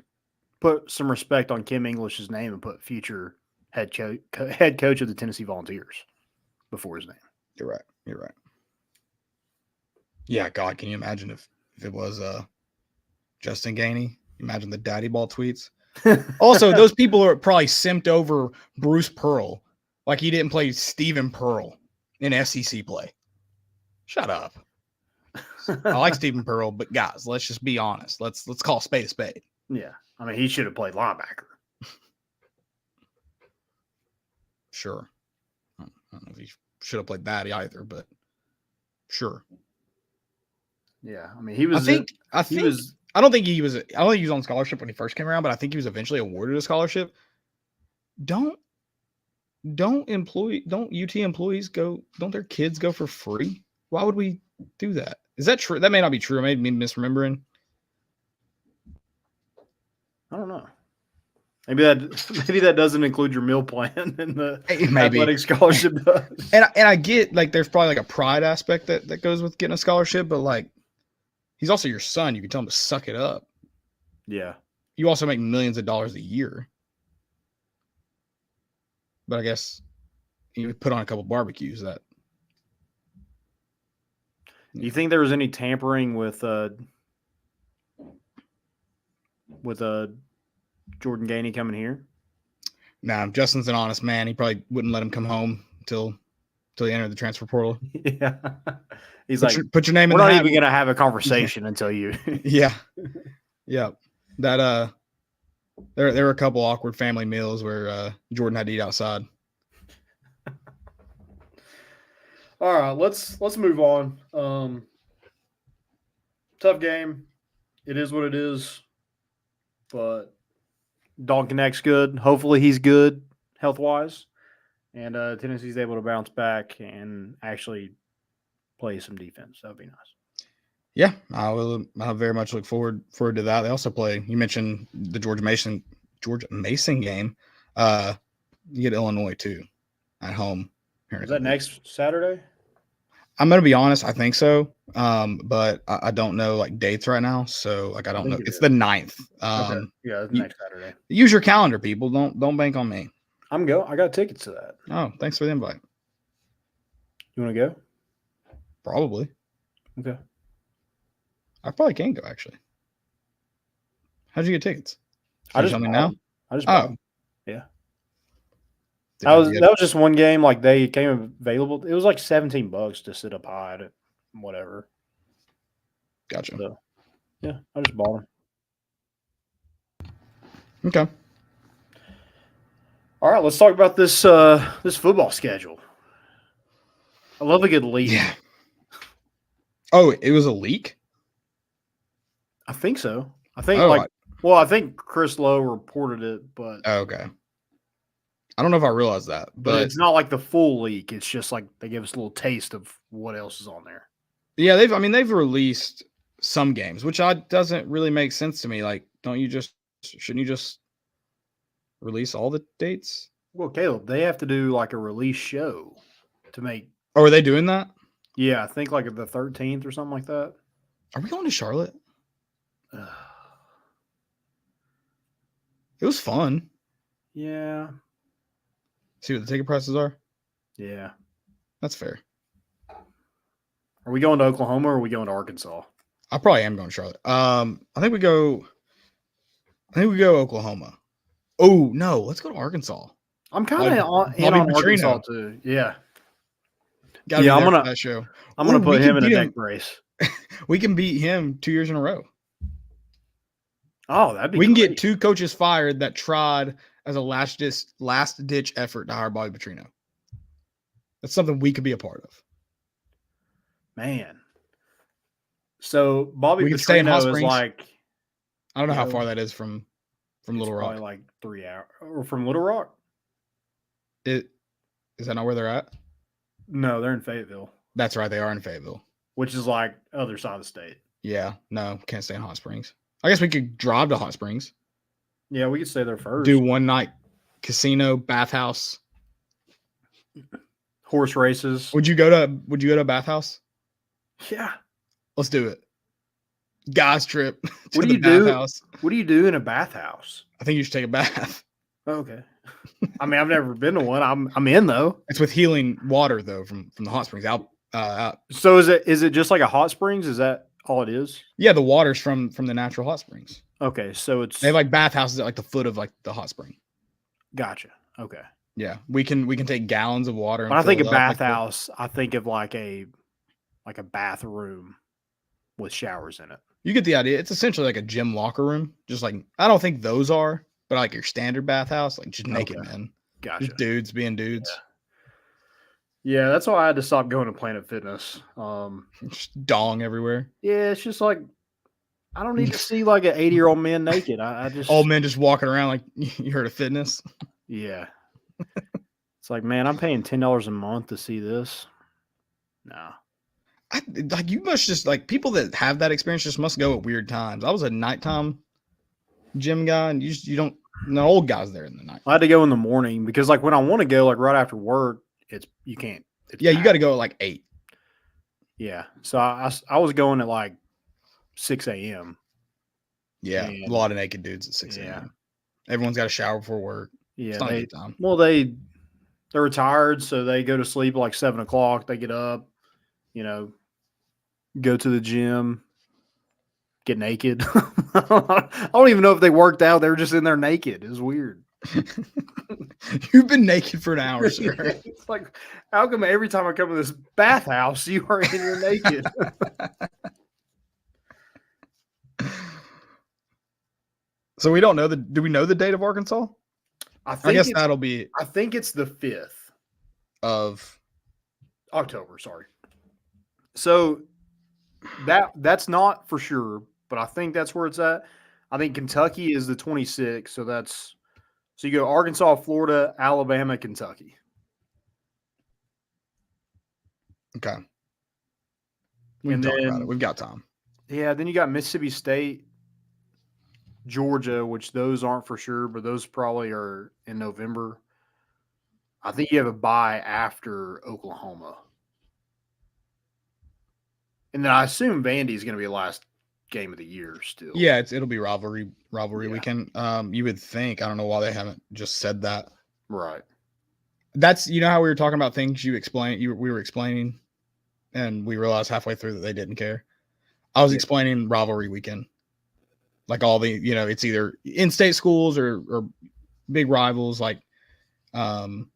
put some respect on Kim English's name and put future head coach of the Tennessee Volunteers before his name. You're right. Yeah, God, can you imagine if it was Justin Gainey? Imagine the daddy ball tweets. Also, those people are probably simped over Bruce Pearl like he didn't play Stephen Pearl in SEC play. Shut up. I like Stephen Pearl, but guys, let's just be honest. Let's call a spade a spade. Yeah. I mean, he should have played linebacker. Sure. I don't know if he should have played that either, but sure. Yeah. I mean, he was. I don't think he was on scholarship when he first came around, but I think he was eventually awarded a scholarship. Don't UT employees don't their kids go for free? Why would we do that? Is that true? That may not be true. I may be misremembering. I don't know. Maybe that doesn't include your meal plan and the athletic scholarship does. And I get like there's probably like a pride aspect that goes with getting a scholarship, but like he's also your son. You can tell him to suck it up. Yeah. You also make millions of dollars a year. But I guess you put on a couple barbecues that. Do you think there was any tampering with Jordan Gainey coming here? Nah, Justin's an honest man. He probably wouldn't let him come home until he entered the transfer portal. Yeah. He's put your name in the hat. We're not even going to have a conversation until you. Yeah. Yeah. That there were a couple awkward family meals where Jordan had to eat outside. All right, let's move on. Tough game. It is what it is. But Dalton Connect's good. Hopefully he's good health-wise. And Tennessee's able to bounce back and actually play some defense. That would be nice. Yeah, I very much look forward to that. They also play, you mentioned the George Mason game. You get Illinois too at home. Is that next Saturday? I'm going to be honest. I think so. But I don't know like dates right now. So like, I don't know. It's the 9th. Okay. Yeah, it's next Saturday. Use your calendar, people. Don't bank on me. I got tickets to that. Oh, thanks for the invite. You want to go? Probably. Okay. I probably can go actually. How'd you get tickets? I just tell me now. I just bought them. Yeah. That was just one game. Like they came available. It was like $17 to sit up high at whatever. Gotcha. So, yeah, I just bought them. Okay. All right, let's talk about this football schedule. I love a good leak. Yeah. Oh, it was a leak? I think so. I think Chris Lowe reported it, but okay. I don't know if I realized that, but it's not like the full leak. It's just like they give us a little taste of what else is on there. Yeah, they've released some games, which doesn't really make sense to me. Like, shouldn't you just release all the dates? Well, Caleb, they have to do like a release show to make. Oh, are they doing that? Yeah, I think like the 13th or something like that. Are we going to Charlotte? It was fun. Yeah. See what the ticket prices are? Yeah. That's fair. Are we going to Oklahoma or are we going to Arkansas? I probably am going to Charlotte. I think we go Oklahoma. Oh, no, let's go to Arkansas. I'm kind of in on Arkansas too. Yeah. I'm gonna that show. I'm gonna put him in a neck brace. We can beat him 2 years in a row. Oh, that'd be. We can get 2 coaches fired that tried as a last ditch effort to hire Bobby Petrino. That's something we could be a part of. Man. So Bobby Petrino is like. I don't know how far that is from Little Rock. Probably like 3 hours. Or from Little Rock. Is that not where they're at? No, they're in Fayetteville. That's right. They are in Fayetteville. Which is like other side of the state. Yeah. No, can't stay in Hot Springs. I guess we could drive to Hot Springs. Yeah, we could stay there first. Do one night casino, bathhouse. Horse races. Would you go to a bathhouse? Yeah. Let's do it. Guys trip. What do you do? Bathhouse. What do you do in a bathhouse? I think you should take a bath. Okay. I mean, I've never been to one. I'm in though. It's with healing water though from the hot springs out. So is it just like a hot springs? Is that all it is? Yeah, the water's from the natural hot springs. Okay, so it's They have like bathhouses at like the foot of like the hot spring. gotcha. Okay. Yeah, we can take gallons of water. And When I think fill of it up, like, bathhouse, I think of like a bathroom with showers in it. you get the idea. It's essentially like a gym locker room. Just like I don't think those are, but like your standard bathhouse, like just naked men, Gotcha. just dudes being dudes, Yeah, that's why I had to stop going to Planet Fitness. just dong everywhere. Yeah, it's just like I don't need to see like an 80-year-old man naked. I just Old men just walking around like you heard of fitness. yeah. It's like, man, I'm paying $10 a month to see this. No. Like you must just like people that have that experience just must go at weird times. I was a nighttime gym guy, and you don't. No old guys there in the night. I had to go in the morning because like when I want to go like right after work, you can't. It's Yeah, you packed. got to go at like 8. Yeah. So I was going at like 6 a.m. Yeah, And- a lot of naked dudes at 6 Yeah. a.m. Everyone's got to shower before work. Yeah. It's not a good time. Well, they're retired, so they go to sleep at like 7 o'clock. They get up, go to the gym, get naked. I don't even know if they worked out. They were just in there naked. It was weird. You've been naked for an hour, sir. It's like, how come every time I come to this bathhouse, you are in here naked? So we don't know do we know the date of Arkansas? I guess that'll be I think it's the 5th of October. Sorry. So that's not for sure, but I think that's where it's at. I think Kentucky is the 26th. So you go Arkansas, Florida, Alabama, Kentucky. okay. We can And talk about then- it. We've got time. Yeah, then you got Mississippi State, Georgia, which those aren't for sure, but those probably are in November. I think you have a bye after Oklahoma. And then I assume Vandy is going to be the last game of the year still. Yeah, it'll be rivalry Yeah. weekend. You would think. I don't know why they haven't just said that. Right. That's how we were talking about things we were explaining, and we realized halfway through that they didn't care. I was explaining rivalry weekend, like all the it's either in-state schools or big rivals. Like, trying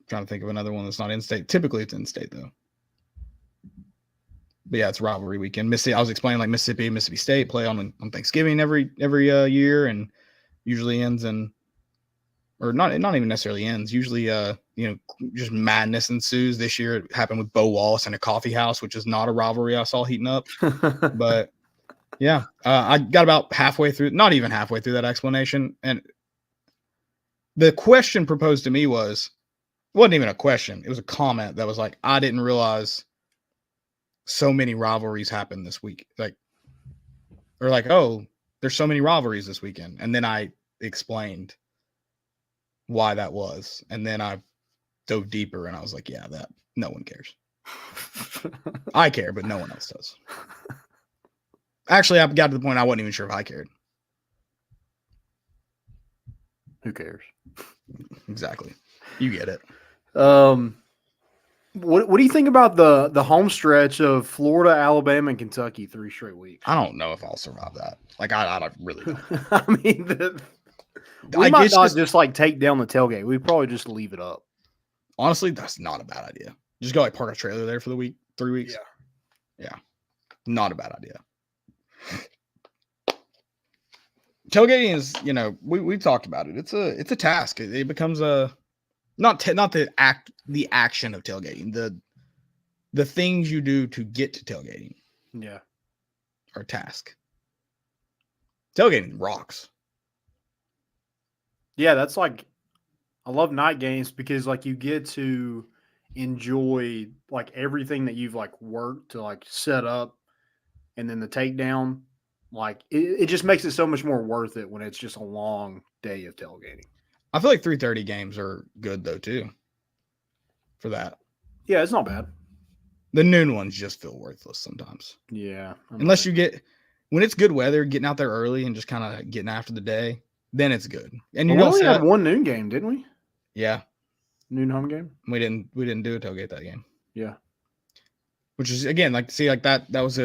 to think of another one that's not in-state. Typically, it's in-state though. But yeah, it's rivalry weekend. I was explaining like Mississippi State play on Thanksgiving every year, and usually ends or not even necessarily ends. Usually, just madness ensues. This year it happened with Bo Wallace in a coffee house, which is not a rivalry I saw heating up. But yeah, I got about halfway through, not even halfway through that explanation, and the question proposed to me it wasn't even a question. It was a comment that was like, I didn't realize so many rivalries happened this week. Oh, there's so many rivalries this weekend. And then I explained why that was. And then I dove deeper and I was like, yeah, that no one cares. I care, but no one else does. Actually, I got to the point I wasn't even sure if I cared. Who cares? Exactly. You get it. What do you think about the home stretch of Florida, Alabama, and Kentucky 3 straight weeks? I don't know if I'll survive that. Like, I don't really don't. I mean, we might not just like take down the tailgate. We probably just leave it up. Honestly, that's not a bad idea. Just go like park a trailer there for the week, 3 weeks. Yeah. Not a bad idea. Tailgating is, we've talked about it. It's a task. It becomes not the action of tailgating. The things you do to get to tailgating. Yeah. Are a task. Tailgating rocks. Yeah, that's like I love night games because like you get to enjoy like everything that you've like worked to like set up, and then the takedown. Like it just makes it so much more worth it when it's just a long day of tailgating. I feel like 3:30 games are good though too. For that. Yeah, it's not bad. The noon ones just feel worthless sometimes. Yeah. Unless you when it's good weather, getting out there early and just kind of getting after the day, then it's good. And we only had one noon game, didn't we? Yeah. Noon home game. We didn't do a tailgate that game. Yeah. Which is again, like see, like that was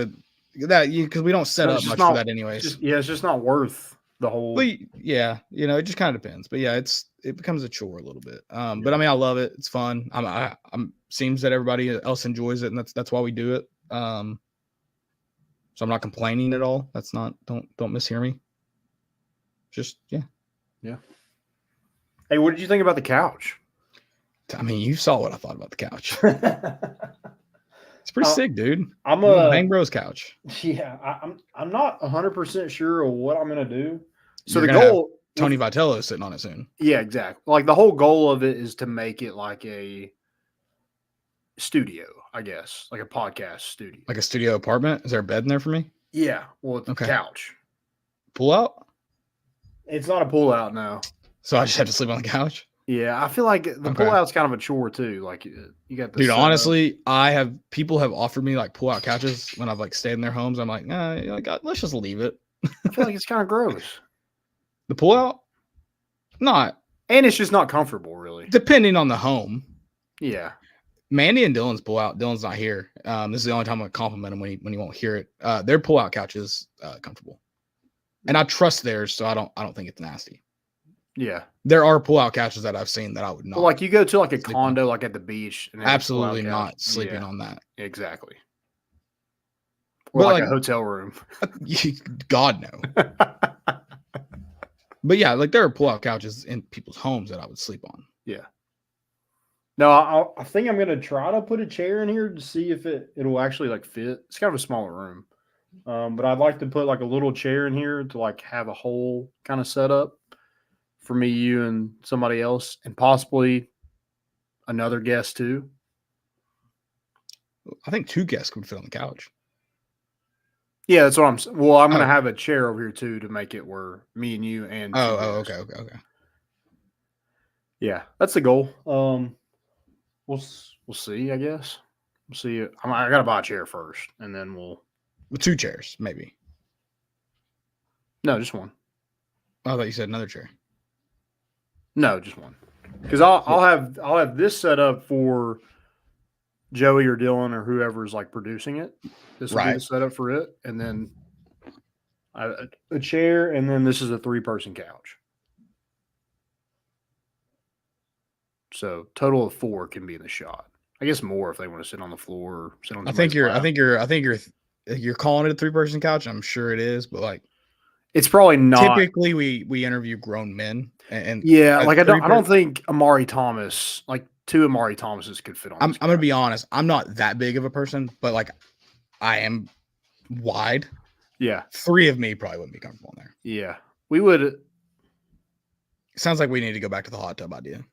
that because we don't set No, up it's much just for not- that anyways. It's just not worth the whole. But yeah, it just kind of depends. But yeah, it becomes a chore a little bit. But I mean, I love it. It's fun. I'm seems that everybody else enjoys it, and that's why we do it. So I'm not complaining at all. That's not don't mishear me. Just yeah. Hey, what did you think about the couch? I mean, you saw what I thought about the couch. It's pretty sick, dude. I'm Bang Bros couch. Yeah, I'm not 100% sure of what I'm gonna do. So You're the gonna goal, Tony Vitello is sitting on it soon. yeah, exactly. Like the whole goal of it is to make it like a studio, I guess, like a podcast studio. Like a studio apartment. Is there a bed in there for me? Yeah, well, it's Okay. a couch. Pull out? It's not a pull out now. So I just have to sleep on the couch? Yeah, I feel like the Okay. pull out's kind of a chore too. Like you got the Dude, setup. honestly, people have offered me like pull out couches when I've like stayed in their homes. I'm like, let's just leave it. I feel like it's kind of gross, The pull out? Not and it's just not comfortable, really. depending on the home. Yeah, Mandy and Dylan's pull out. Dylan's not here. This is the only time I'm gonna compliment him when he won't hear it. Their pull out couch is comfortable, and I trust theirs, so I don't think it's nasty. yeah. There are pull out couches that I've seen that I would not. Well, like you go to like a sleep condo, like at the beach, and there's a absolutely pull-out couch. not sleeping Yeah, on that. exactly. Or But, like like- a hotel room. God no. But yeah, like there are pull out couches in people's homes that I would sleep on. Yeah. No, I think I'm gonna try to put a chair in here to see if it'll actually like fit. It's kind of a smaller room, but I'd like to put like a little chair in here to like have a whole kind of setup for me, you, and somebody else, and possibly another guest too. I think 2 guests could fit on the couch. Yeah, that's what I'm. Well, I'm gonna Oh. have a chair over here too to make it where me and you and. two Oh, guests. okay. Yeah, that's the goal. We'll see. I guess we'll see. I gotta buy a chair first, and then we'll. With 2 chairs, maybe. No, just one. I thought you said another chair. No, just one. Because I'll have this set up for Joey or Dylan or whoever's like producing it. This will be the Right. setup for it, and then a chair, and then this is a 3-person couch. So total of 4 can be in the shot. I guess more if they want to sit on the floor or sit on. I think somebody's lap. you're calling it a 3-person couch. I'm sure it is, but like It's probably not. typically we interview grown men and Yeah, a like I don't 3-person think Amari Thomas, like 2 Amari Thomases could fit on. I'm this gonna couch. be honest. I'm not that big of a person, but like I am wide. Yeah, 3 of me probably wouldn't be comfortable in there. yeah. We would. Sounds like we need to go back to the hot tub idea.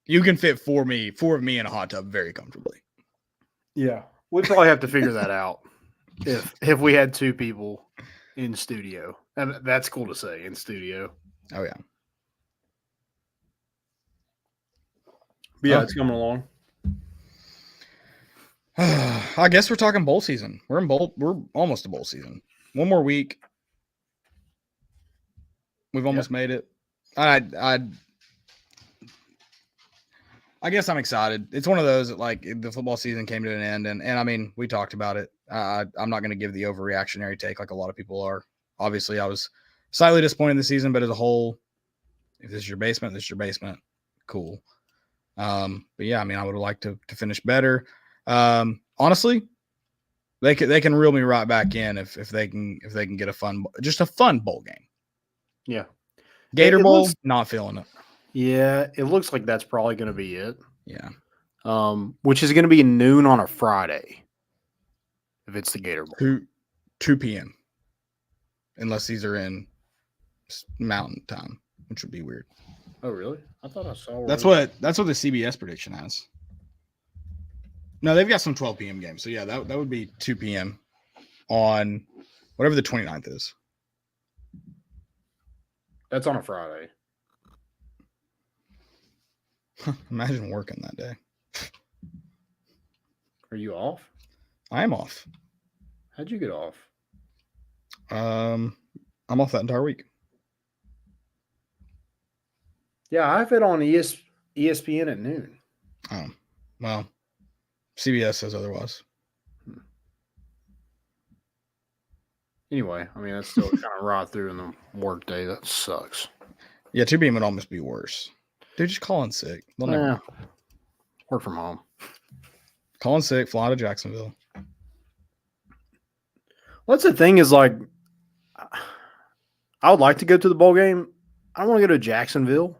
You can fit 4 of me in a hot tub very comfortably. Yeah, we'd probably have to figure that out if we had 2 people in studio. And that's cool to say, in studio. Oh yeah. But yeah, Oh. it's coming along. I guess we're talking bowl season. We're almost to bowl season. 1 more week. We've almost made it. I guess I'm excited. It's one of those that like the football season came to an end, and I mean we talked about it. I'm not going to give the overreactionary take like a lot of people are. Obviously, I was slightly disappointed in the season, but as a whole, if this is your basement, this is your basement. Cool. But yeah, I mean, I would have liked to finish better. Honestly, they can reel me right back in if they can get a fun bowl game. Yeah. Gator It Bowl, looks- not feeling it. Yeah, it looks like that's probably going to be it. Yeah. Which is going to be noon on a Friday. If it's the Gator Bowl. 2 p.m. Unless these are in Mountain Time, which would be weird. Oh, really? I thought I saw. That's what the CBS prediction has. No, they've got some 12 p.m. games. So yeah, that would be 2 p.m. on whatever the 29th is. That's on a Friday. Imagine working that day. Are you off? I am off. How'd you get off? I'm off that entire week. Yeah, I have it on ESPN at noon. Oh, well, CBS says otherwise. Anyway, I mean, that's still kind of right through in the work day. That sucks. Yeah, 2 p.m. would almost be worse. Dude, just call in sick. They'll never know. Work from home. Call in sick, fly to Jacksonville. What's the thing is like, I would like to go to the bowl game. I don't want to go to Jacksonville.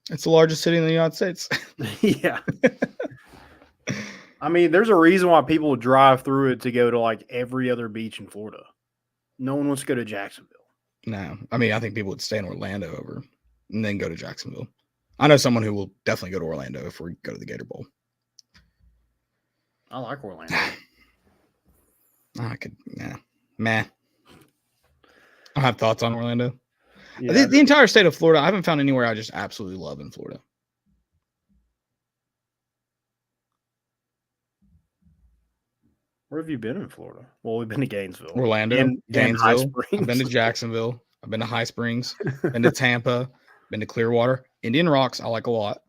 It's the largest city in the United States. Yeah. I mean, there's a reason why people would drive through it to go to like every other beach in Florida. No one wants to go to Jacksonville. No. I mean, I think people would stay in Orlando over and then go to Jacksonville. I know someone who will definitely go to Orlando if we go to the Gator Bowl. I like Orlando. I could, nah. Meh. I have thoughts on Orlando. Yeah. The entire state of Florida, I haven't found anywhere I just absolutely love in Florida. Where have you been in Florida? Well, we've been to Gainesville. Orlando, and Gainesville. High Springs. I've been to Jacksonville. I've been to High Springs. Been to Tampa. Been to Clearwater. Indian Rocks, I like a lot.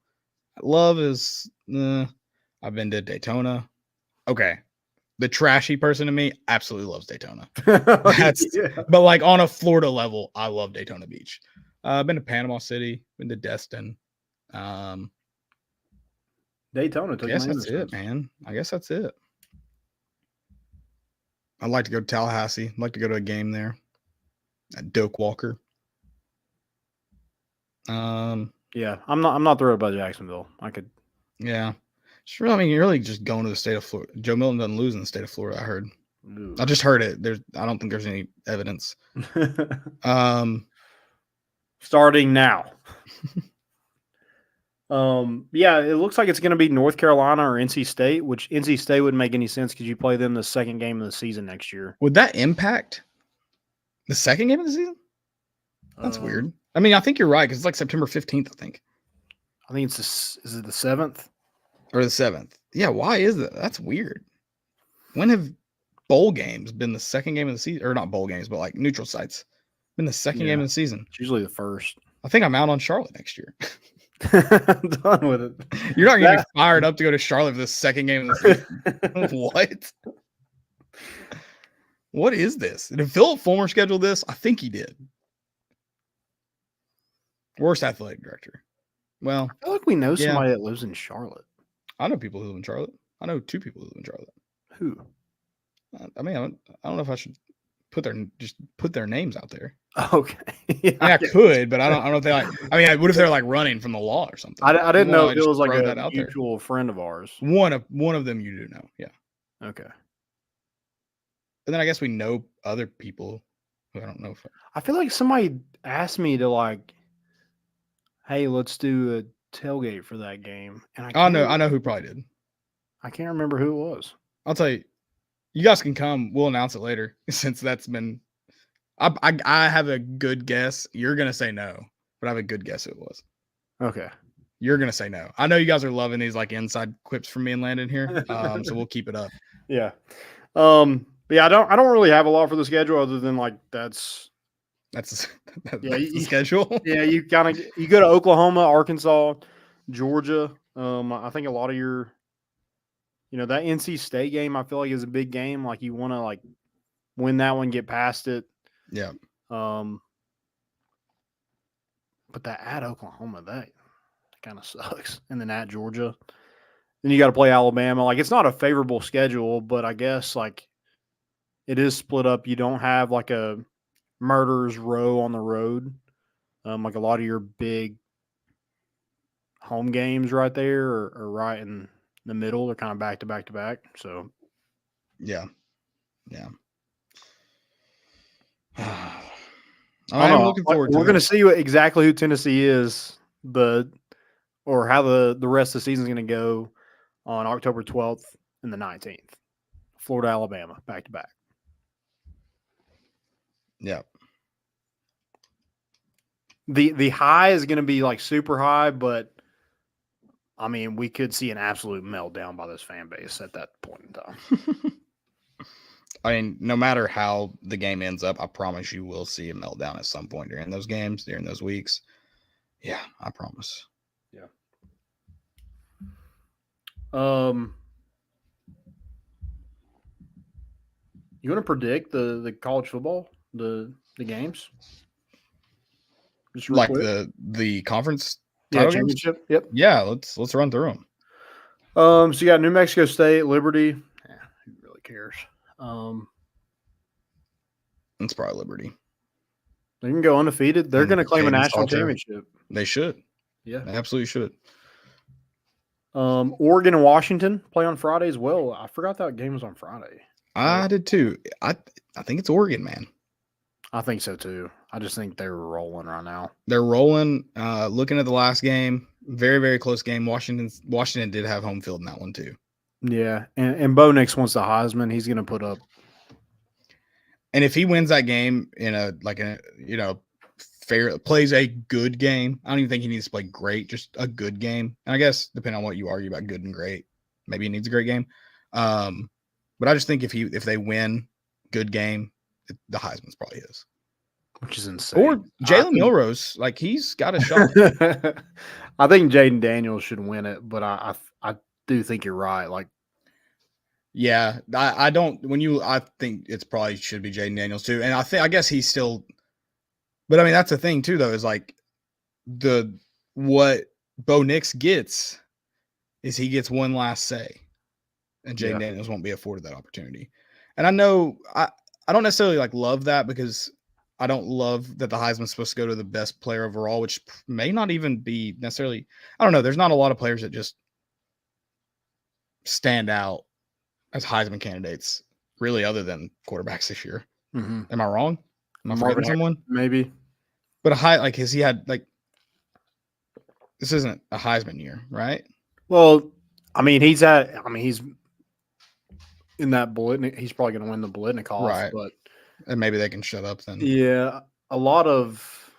Love is, I've been to Daytona. Okay. The trashy person in me absolutely loves Daytona. But like on a Florida level, I love Daytona Beach. I've been to Panama City, been to Destin. Daytona. I guess that's it, man. I guess that's it. I'd like to go to Tallahassee. I'd like to go to a game there at Doak Walker. Yeah, I'm not thrilled about Jacksonville. Yeah. Sure, I mean, you're really just going to the state of Florida. Joe Milton doesn't lose in the state of Florida, I heard. Ooh. I just heard it. I don't think there's any evidence. Starting now. Yeah, it looks like it's going to be North Carolina or NC State, which NC State wouldn't make any sense because you play them the second game of the season next year. Would that impact the second game of the season? That's weird. I mean, I think you're right because it's like September 15th, I think. I think is it the 7th? Or the 7th. Yeah, why is that? That's weird. When have bowl games been the second game of the season? Or not bowl games, but like neutral sites. Been the second game of the season. It's usually the first. I think I'm out on Charlotte next year. I'm done with it. You're not going to be fired up to go to Charlotte for the second game of the season. What? What is this? Did Philip Fulmer schedule this? I think he did. Worst athletic director. Well, I feel like we know somebody that lives in Charlotte. I know people who live in Charlotte. I know 2 people who live in Charlotte. Who? I mean, I don't know if I should put their names out there. Okay. Yeah, I could, but I don't know if they like. I mean, what if they're like running from the law or something? I didn't know if it was like a mutual friend of ours. One of them you do know, yeah. Okay. And then I guess we know other people who I don't know. I feel like somebody asked me to like, hey, let's do a tailgate for that game. And I know who probably did. I can't remember who it was. I'll tell you. You guys can come. We'll announce it later since that's been. I have a good guess. You're gonna say no, but I have a good guess who it was. Okay. You're gonna say no. I know you guys are loving these like inside quips from me and Landon here, so we'll keep it up. Yeah. But yeah, I don't really have a lot for the schedule other than like that's the schedule. Yeah, you go to Oklahoma, Arkansas, Georgia. I think a lot of your, that NC State game I feel like is a big game. Like you want to like win that one, get past it. Yeah. But that at Oklahoma, that kind of sucks. And then at Georgia, then you got to play Alabama. Like it's not a favorable schedule, but I guess like it is split up. You don't have like a murderer's row on the road. Like a lot of your big home games right there are right in the middle. They're kind of back to back to back. So yeah. I'm looking forward to it. We're going to see exactly who Tennessee is, or how the rest of the season is going to go on October 12th and the 19th. Florida, Alabama, back to back. Yeah. The high is going to be like super high, but I mean, we could see an absolute meltdown by this fan base at that point in time. I mean, no matter how the game ends up, I promise you will see a meltdown at some point during those games, during those weeks. Yeah, I promise. Yeah. You want to predict the college football, the games? Just real Like quick. the conference Yeah, title games? championship. Yep. Yeah, let's run through them. So you got New Mexico State, Liberty. Who really cares? It's probably Liberty. They can go undefeated. They're going to claim a Jaden national Salter. championship. They should. Yeah. They absolutely should. Oregon and Washington play on Friday as well. I forgot that game was on Friday. I did too. I think it's Oregon, man. I think so too. I just think they're rolling right now. They're rolling. Looking at the last game, very, very close game. Washington did have home field in that one too. Yeah, and Bo Nix wants the Heisman. He's going to put up. And if he wins that game in a fair, plays a good game, I don't even think he needs to play great, just a good game. And I guess depending on what you argue about good and great, maybe he needs a great game. But I just think if they win, good game, the Heisman's probably his. Which is insane. Or Jalen Milrose, like he's got a shot. I think Jaden Daniels should win it, but I do think you're right. Like, yeah, I don't. I think it's probably should be Jaden Daniels too, and I guess he's still. But I mean, that's the thing too, though, is like what Bo Nix gets is he gets one last say, and Jaden Daniels won't be afforded that opportunity. And I know I don't necessarily like love that because I don't love that the Heisman's supposed to go to the best player overall, which may not even be necessarily. I don't know. There's not a lot of players that just stand out as Heisman candidates, really, other than quarterbacks this year. mm-hmm. Am I wrong? Am I forgetting someone? Maybe. But has he had this isn't a Heisman year, right? Well, he's in that Bolitnik. He's probably going to win the Bolitnikoff, right? But and maybe they can shut up then. Yeah, a lot of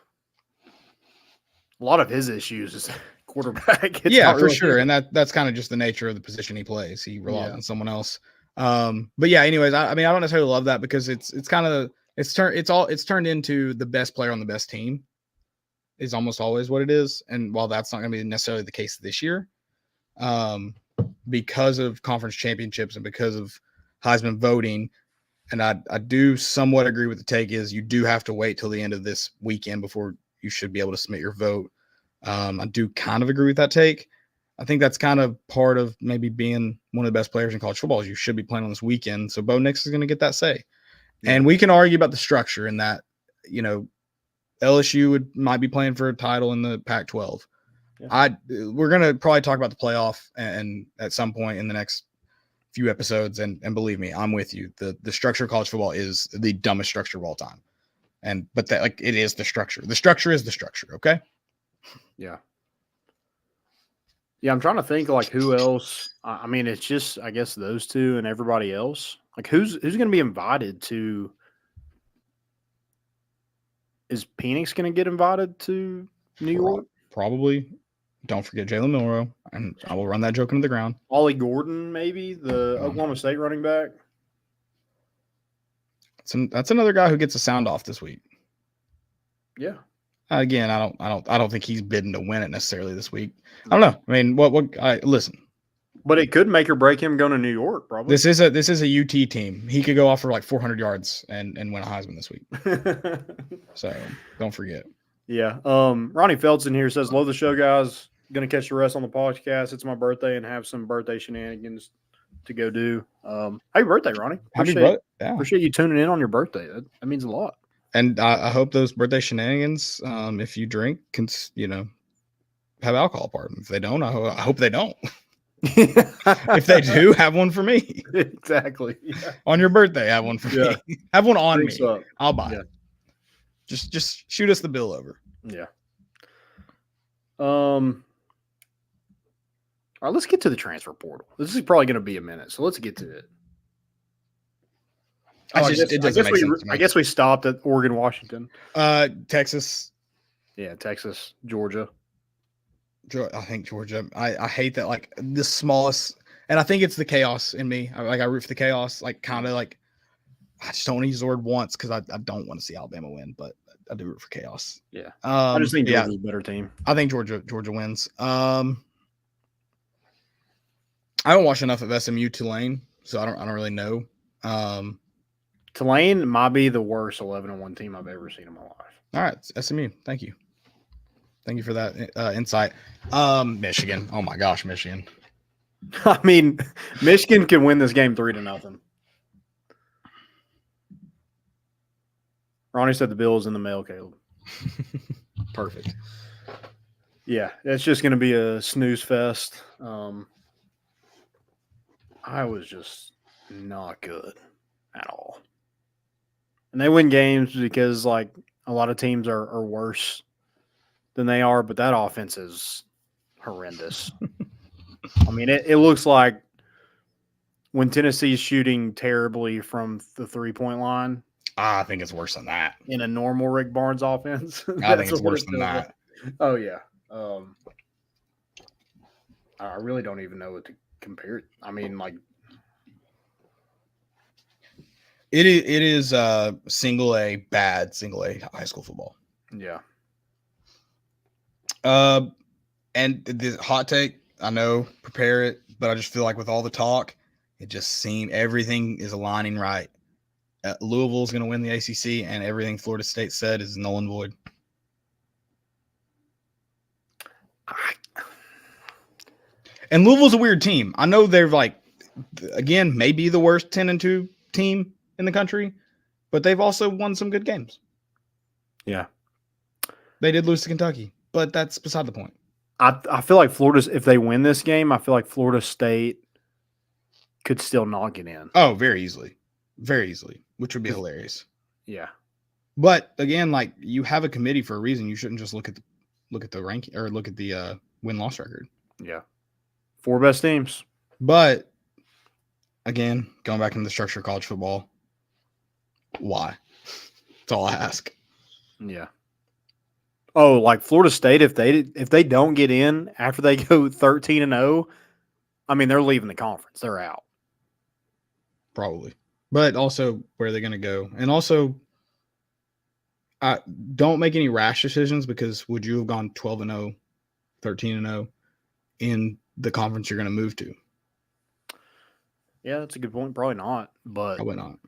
his issues is quarterback. Yeah, for sure, and that's kind of just the nature of the position he plays. He relies on someone else. But yeah, anyways, I don't necessarily love that because it's turned into the best player on the best team is almost always what it is. And while that's not going to be necessarily the case this year, because of conference championships and because of Heisman voting, and I do somewhat agree with the take is you do have to wait till the end of this weekend before you should be able to submit your vote. I do kind of agree with that take. I think that's kind of part of maybe being one of the best players in college football is you should be playing on this weekend. So Bo Nix is going to get that say. Yeah. And we can argue about the structure in that, LSU might be playing for a title in the Pac-12. Yeah. We're going to probably talk about the playoff and at some point in the next few episodes. And believe me, I'm with you. The structure of college football is the dumbest structure of all time. But it is the structure. The structure is the structure. Okay. Yeah. Yeah, I'm trying to think who else. It's just I guess those two and everybody else. Like who's going to be invited to? Is Penix going to get invited to New York? Probably. Don't forget Jalen Milroe, and I will run that joke into the ground. Ollie Gordon, maybe the Oklahoma State running back. That's another guy who gets a sound off this week. Yeah. Again, I don't think he's bidding to win it necessarily this week. I don't know. Listen. But it could make or break him going to New York, probably. This is a UT team. He could go off for 400 yards and win a Heisman this week. So don't forget. Yeah. Ronnie Felton here says, "Love the show, guys. Going to catch the rest on the podcast. It's my birthday and have some birthday shenanigans to go do. Happy birthday, Ronnie. Appreciate you tuning in on your birthday. That means a lot. And I hope those birthday shenanigans, if you drink, can have alcohol part of them. If they don't, I hope they don't. If they do, have one for me. Exactly. Yeah. On your birthday, have one for me. Have one on Drinks me. Up. I'll buy it. Just shoot us the bill over. Yeah. All right, let's get to the transfer portal. This is probably going to be a minute, so let's get to it. I guess we stopped at Oregon, Washington. Texas. Yeah, Texas, Georgia. I think Georgia. I hate that the smallest, and I think it's the chaos in me. I root for the chaos. I just don't want to use the word once because I don't want to see Alabama win, but I do root for chaos. Yeah, I just think Georgia's a better team. I think Georgia wins. I don't watch enough of SMU Tulane, so I don't really know. Tulane might be the worst 11-1 team I've ever seen in my life. All right, SMU. Thank you for that insight. Michigan. Oh my gosh, Michigan. I mean, Michigan can win this game 3-0. Ronnie said the bill is in the mail, Caleb. Perfect. Yeah, it's just going to be a snooze fest. I was just not good at all. And they win games because, like, a lot of teams are worse than they are, but that offense is horrendous. I mean, it looks like when Tennessee's shooting terribly from the three-point line. I think it's worse than that. In a normal Rick Barnes offense. I think it's worse than that. Oh, yeah. I really don't even know what to compare it. I mean, like, it is bad single A high school football. Yeah. And the hot take, I know, prepare it, but I just feel like with all the talk, it just seemed everything is aligning right. Louisville's going to win the ACC, and everything Florida State said is null and void. And Louisville's a weird team. I know they're like, again, maybe the worst 10-2 team in the country, but they've also won some good games. Yeah. They did lose to Kentucky, but that's beside the point. I feel like if they win this game, I feel like Florida State could still not get in. Oh, very easily. Very easily, which would be hilarious. Yeah. But again, like, you have a committee for a reason. You shouldn't just look at the ranking or look at the win-loss record. Yeah. 4 best teams. But again, going back into the structure of college football, why? That's all I ask. Yeah. Oh, like Florida State, if they don't get in after they go 13-0, I mean, they're leaving the conference. They're out. Probably. But also, where are they going to go? And also, don't make any rash decisions, because would you have gone 12-0, 13-0 in the conference you're going to move to? Yeah, that's a good point. Probably not. But Probably not.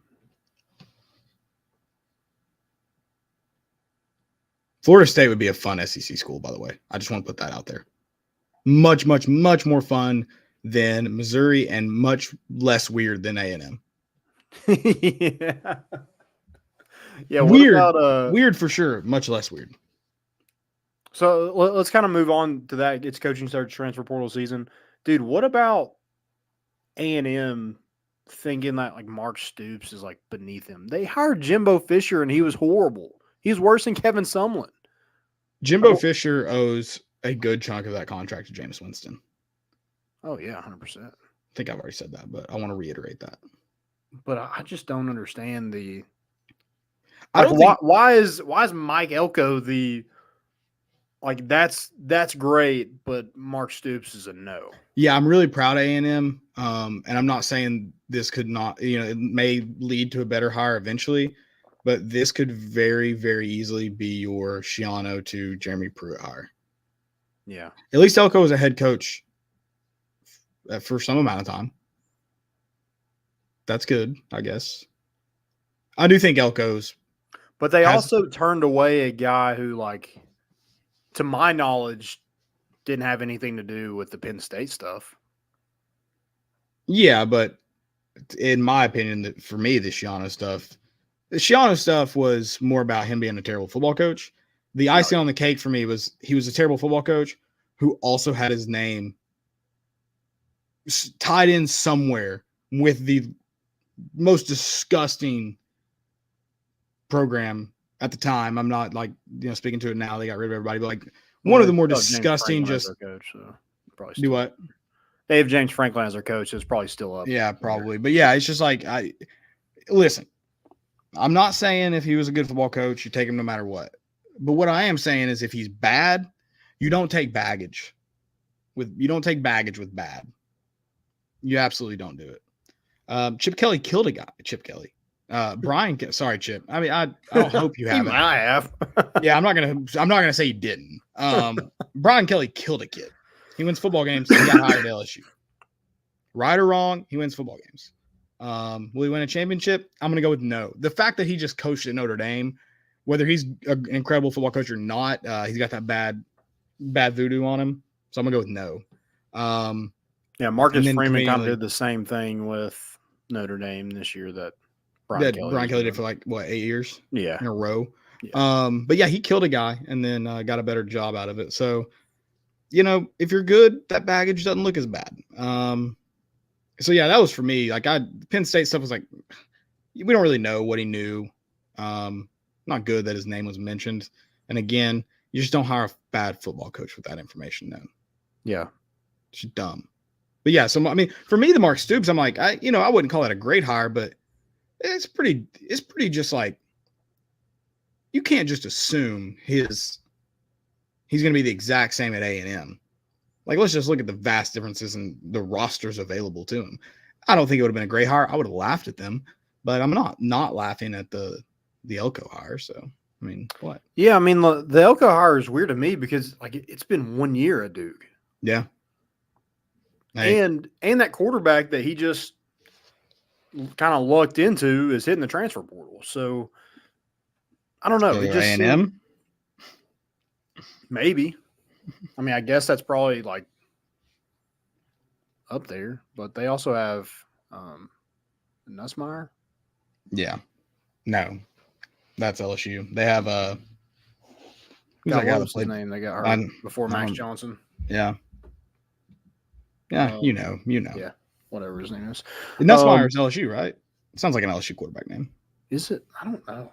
Florida State would be a fun SEC school, by the way. I just want to put that out there. Much, much, much more fun than Missouri and much less weird than A&M. Yeah. Yeah, weird. Weird for sure. Much less weird. So let's kind of move on to that. It's coaching search, transfer portal season. Dude, what about A&M thinking that, like, Mark Stoops is, like, beneath him? They hired Jimbo Fisher, and he was horrible. He's worse than Kevin Sumlin. Jimbo Fisher owes a good chunk of that contract to Jameis Winston. Oh, yeah, 100%. I think I've already said that, but I want to reiterate that. But I just don't understand the. Like, why is Mike Elko the, like, that's great, but Mark Stoops is a no. Yeah, I'm really proud of A&M, and I'm not saying this could not, it may lead to a better hire eventually, but this could very, very easily be your Schiano to Jeremy Pruitt hire. Yeah. At least Elko was a head coach for some amount of time. That's good, I guess. I do think Elko's. But they also turned away a guy who, like, to my knowledge, didn't have anything to do with the Penn State stuff. Yeah, but in my opinion, for me, the Schiano stuff was more about him being a terrible football coach. The icing on the cake for me was he was a terrible football coach who also had his name tied in somewhere with the most disgusting program at the time. I'm not, like, speaking to it now. They got rid of everybody, but, like, one of the more disgusting. Just coach, so probably do what? They have James Franklin as their coach. Is probably still up. Yeah, probably. But yeah, it's just like, listen. I'm not saying if he was a good football coach, you take him no matter what. But what I am saying is if he's bad, you don't take baggage with bad. You absolutely don't do it. Chip Kelly killed a guy. Chip Kelly. Sorry, Chip. I mean, I don't hope you haven't. I have. Yeah, I'm not gonna say you didn't. Brian Kelly killed a kid. He wins football games. He got hired at LSU. Right or wrong, he wins football games. He wins football games. Will he win a championship? I'm going to go with no. The fact that he just coached at Notre Dame, whether he's an incredible football coach or not, he's got that bad voodoo on him. So I'm going to go with no. Yeah, Marcus Freeman kind of did the same thing with Notre Dame this year that Brian Kelly did for like, 8 years? Yeah. In a row. Yeah. But yeah, he killed a guy and then got a better job out of it. So, if you're good, that baggage doesn't look as bad. So yeah, that was for me. Like Penn State stuff was like, we don't really know what he knew. Not good that his name was mentioned. And again, you just don't hire a bad football coach with that information known. Yeah. It's just dumb. But yeah, so for me, the Mark Stoops, I'm like, I wouldn't call it a great hire, but it's pretty just like, you can't just assume he's going to be the exact same at A&M. Like, let's just look at the vast differences in the rosters available to him. I don't think it would have been a great hire. I would have laughed at them, but I'm not laughing at the Elko hire. So, what? Yeah, the Elko hire is weird to me because like it's been 1 year at Duke. Yeah. Hey. And that quarterback that he just kind of lucked into is hitting the transfer portal. So I don't know. A&M? Maybe. I guess that's probably like up there, but they also have Nussmeier. Yeah. No. That's LSU. They have what was his name? They got hurt before Max Johnson. Yeah. Yeah, you know. Yeah, whatever his name is. Nussmeier is LSU, right? It sounds like an LSU quarterback name. Is it? I don't know.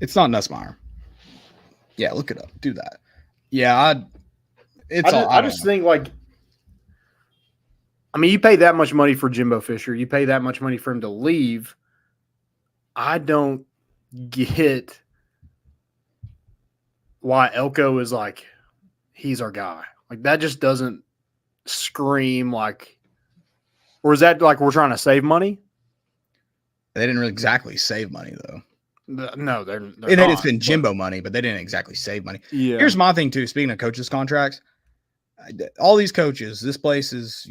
It's not Nussmeier. Yeah, look it up. Do that. Yeah, I just think like, you pay that much money for Jimbo Fisher. You pay that much money for him to leave. I don't get why Elko is like, he's our guy. Like that just doesn't scream like, or is that like we're trying to save money? They didn't really exactly save money though. No, they're not. It's been Jimbo money, but they didn't exactly save money. Yeah. Here's my thing too. Speaking of coaches' contracts, all these coaches, this place is,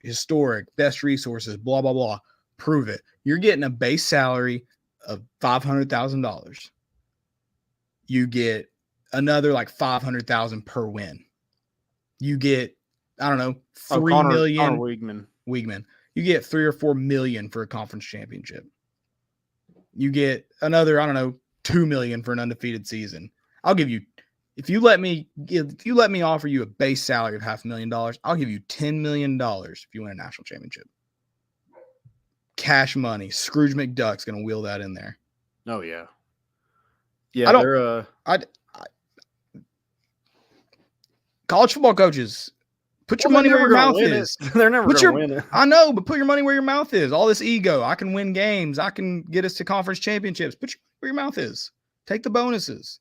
historic, best resources, blah, blah, blah. Prove it. You're getting a base salary of $500,000. You get another like $500,000 per win. You get, I don't know, $3 million. Weigman. You get $3 or $4 million for a conference championship. You get another, I don't know, $2 million for an undefeated season. I'll give you, if you let me offer you a base salary of $500,000, I'll give you $10 million if you win a national championship. Cash money. Scrooge McDuck's going to wheel that in there. Oh yeah. Yeah. College football coaches, put your money where your mouth is. They're never going to win it. I know, but put your money where your mouth is. All this ego. I can win games. I can get us to conference championships. Put your where your mouth is. Take the bonuses.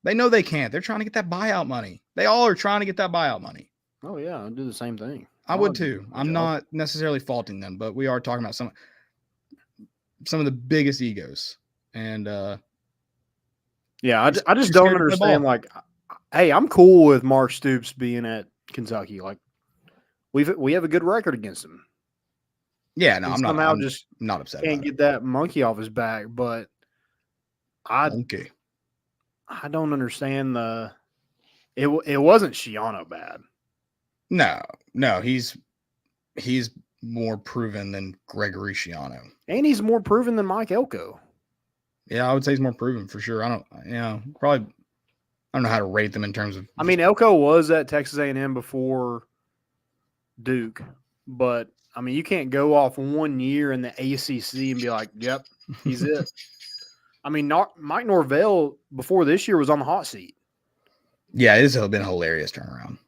They know they can't. They're trying to get that buyout money. They all are trying to get that buyout money. Oh, yeah. I'd do the same thing. I would too. I'm not necessarily faulting them, but we are talking about some of the biggest egos. And yeah, I just don't understand. Like, hey, I'm cool with Mark Stoops being at Kentucky. Like, we have a good record against him. Yeah, no, I'm not upset. Can't get that monkey off his back, but I don't understand it wasn't Schiano bad. No, he's more proven than Gregory Schiano. And he's more proven than Mike Elko. Yeah, I would say he's more proven for sure. I don't know how to rate them in terms of. Elko was at Texas A&M before Duke, but you can't go off 1 year in the ACC and be like, "Yep, he's it." Mike Norvell before this year was on the hot seat. Yeah, it has been a hilarious turnaround.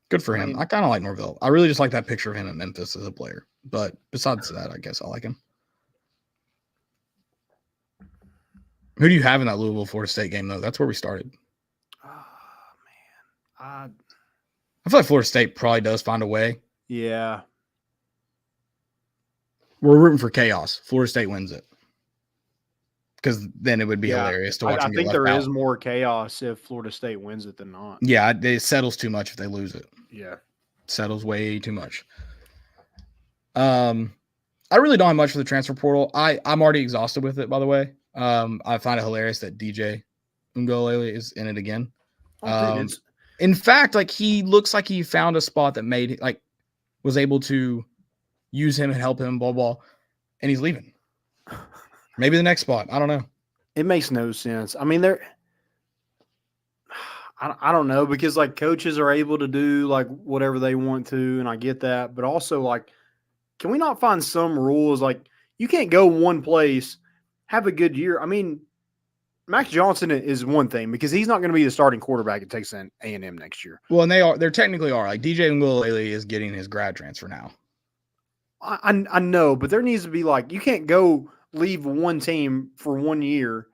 Good for him. I kind of like Norvell. I really just like that picture of him at Memphis as a player. But besides that, I guess I like him. Who do you have in that Louisville Florida State game, though? That's where we started. Oh, man. I feel like Florida State probably does find a way. Yeah. We're rooting for chaos. Florida State wins it. Because then it would be hilarious to watch. I think there is more chaos if Florida State wins it than not. Yeah, it settles too much if they lose it. Yeah. settles way too much. I really don't have much for the transfer portal. I'm already exhausted with it, by the way. I find it hilarious that DJ Ungolele is in it again. In fact, like he looks like he found a spot that was able to use him and help him, blah, blah, and he's leaving. Maybe the next spot. I don't know. It makes no sense. I mean, I don't know, because like coaches are able to do like whatever they want to, and I get that, but also like, can we not find some rules? Like you can't go one place, have a good year. I mean, Max Johnson is one thing because he's not going to be the starting quarterback at Texas A&M next year. Well, and they technically are. Like DJ Ungolele is getting his grad transfer now. I know, but there needs to be like, you can't leave one team for 1 year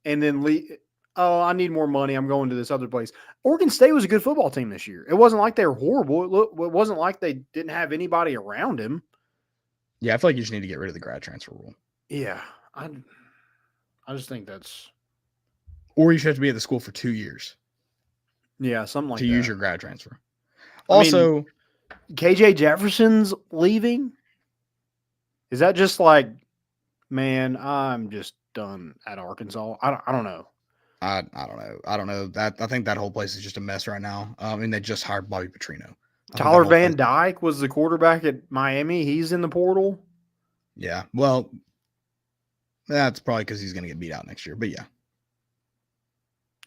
and then leave. Oh, I need more money. I'm going to this other place. Oregon State was a good football team this year. It wasn't like they were horrible. It wasn't like they didn't have anybody around him. Yeah, I feel like you just need to get rid of the grad transfer rule. Yeah, I just think that's. Or you should have to be at the school for 2 years. Yeah, something like that. To use your grad transfer. Also, KJ Jefferson's leaving. Is that just like, man, I'm just done at Arkansas? I don't know. I don't know. I think that whole place is just a mess right now. And they just hired Bobby Petrino. Tyler Van Dyke was the quarterback at Miami. He's in the portal. Yeah. Well, that's probably because he's going to get beat out next year. But yeah.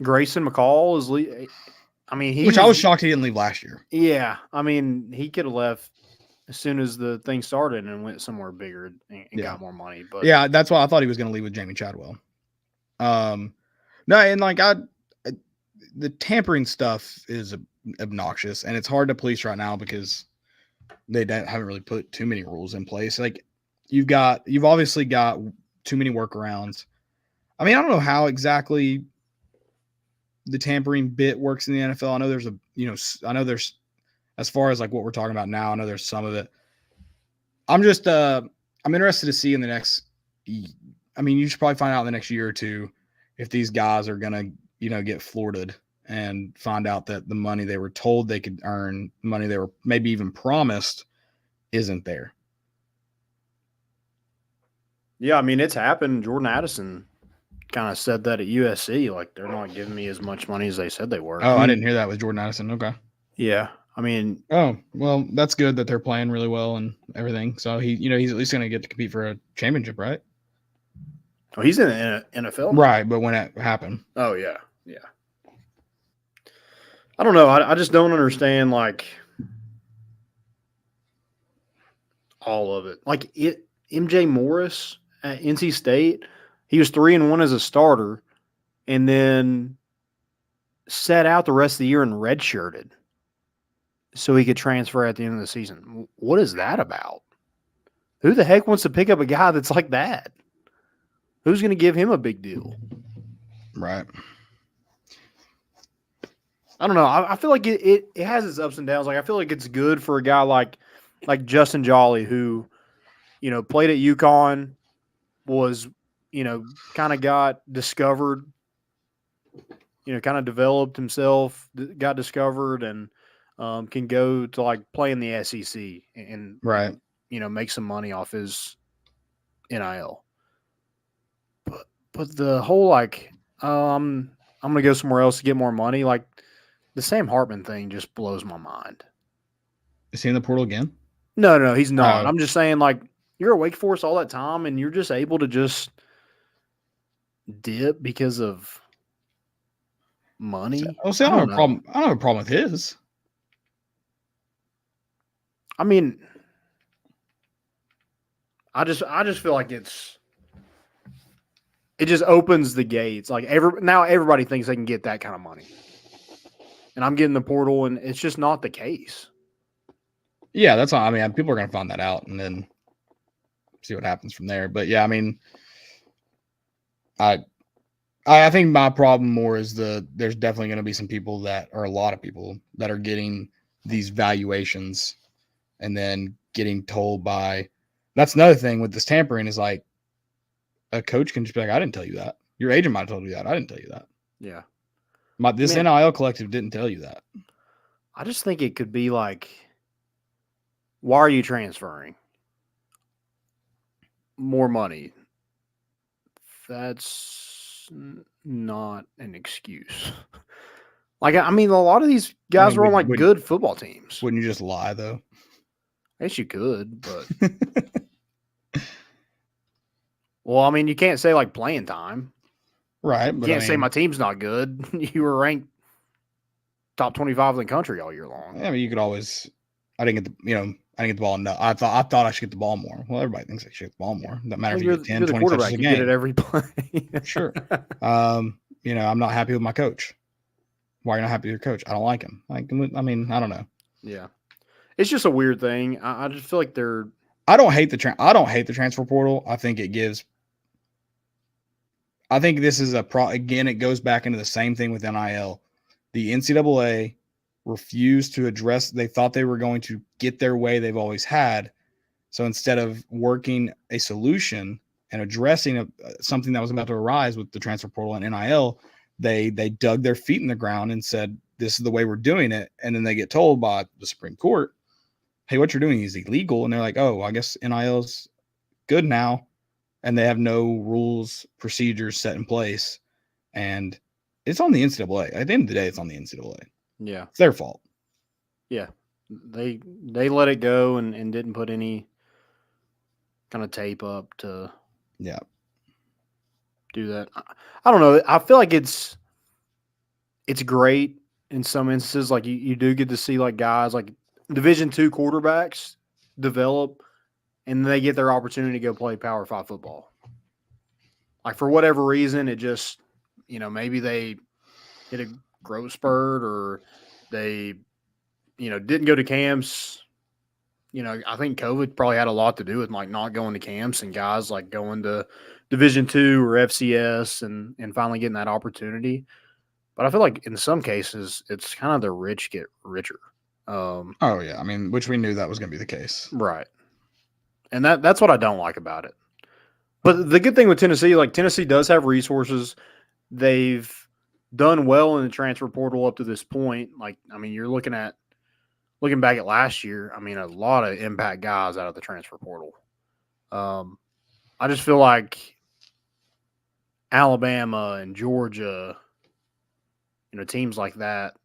Grayson McCall is which I was shocked he didn't leave last year. Yeah. I mean, he could have left as soon as the thing started and went somewhere bigger and got more money. But yeah, that's why I thought he was going to leave with Jamie Chadwell. No, and like the tampering stuff is obnoxious, and it's hard to police right now because they haven't really put too many rules in place. Like you've obviously got too many workarounds. I mean, I don't know how exactly the tampering bit works in the NFL. I know there's as far as like what we're talking about now, I know there's some of it. I'm interested to see in the next. I mean, you should probably find out in the next year or two if these guys are gonna, get flirted and find out that the money they were told they could earn, money they were maybe even promised, isn't there. Yeah, I mean, it's happened. Jordan Addison kind of said that at USC, like they're not giving me as much money as they said they were. Oh, I didn't hear that with Jordan Addison. Okay. Yeah, I mean. Oh, well, that's good that they're playing really well and everything. So he's at least going to get to compete for a championship, right? Oh, he's in the NFL, right? But when it happened. Oh yeah. I don't know. I just don't understand like all of it. Like MJ Morris at NC State, he was 3-1 as a starter, and then sat out the rest of the year and redshirted, so he could transfer at the end of the season. What is that about? Who the heck wants to pick up a guy that's like that? Who's going to give him a big deal? Right. I don't know. I feel like it has its ups and downs. Like I feel like it's good for a guy like Justin Jolly, who, played at UConn, was, kind of got discovered, kind of developed himself, got discovered, and can go to like play in the SEC and right, make some money off his NIL. But the whole like, I'm gonna go somewhere else to get more money. Like the Sam Hartman thing just blows my mind. Is he in the portal again? No, he's not. I'm just saying, like, you're at Wake Forest all that time, and you're just able to just dip because of money. I don't have a problem. I don't have a problem with his. I mean, I just feel like it just opens the gates. Like now everybody thinks they can get that kind of money. And I'm getting the portal, and it's just not the case. Yeah, that's all. I mean, people are going to find that out and then see what happens from there. But yeah, I mean, I think my problem more is there's definitely going to be some people that, or a lot of people that are getting these valuations and then getting told that's another thing with this tampering is like a coach can just be like, I didn't tell you that. Your agent might have told you that. I didn't tell you that. Yeah. This NIL collective didn't tell you that. I just think it could be like, Why are you transferring? More money. That's not an excuse. Like, I mean, a lot of these guys are on like good football teams. Wouldn't you just lie though? I guess you could, but well, I mean, you can't say like playing time. Right. You can't say my team's not good. You were ranked top 25 in the country all year long. I mean, you could always. I didn't get the ball enough. I thought I should get the ball more. Well, everybody thinks I should get the ball more. Doesn't matter if you get 10, 20 touches a game. You get it every play. Sure. I'm not happy with my coach. Why are you not happy with your coach? I don't like him. I mean, I don't know. Yeah, it's just a weird thing. I just feel like I don't hate the transfer portal. I think this is again. It goes back into the same thing with NIL. The NCAA refused to address. They thought they were going to get their way they've always had. So instead of working a solution and addressing something that was about to arise with the transfer portal and NIL, they dug their feet in the ground and said, this is the way we're doing it. And then they get told by the Supreme Court, hey, what you're doing is illegal. And they're like, oh, I guess NIL is good now. And they have no rules, procedures set in place. And it's on the NCAA. At the end of the day, it's on the NCAA. Yeah. It's their fault. Yeah. They let it go and didn't put any kind of tape up to do that. I don't know. I feel like it's great in some instances. Like you do get to see like guys like Division II quarterbacks develop and they get their opportunity to go play Power 5 football. Like for whatever reason, it just, maybe they hit a growth spurt or they, didn't go to camps. I think COVID probably had a lot to do with like not going to camps and guys like going to Division II or FCS and finally getting that opportunity. But I feel like in some cases, it's kind of the rich get richer. Oh yeah. I mean, which we knew that was going to be the case. Right. And that's what I don't like about it. But the good thing with Tennessee, like Tennessee does have resources. They've done well in the transfer portal up to this point. Like, I mean, you're looking back at last year, I mean, a lot of impact guys out of the transfer portal. I just feel like Alabama and Georgia, teams like that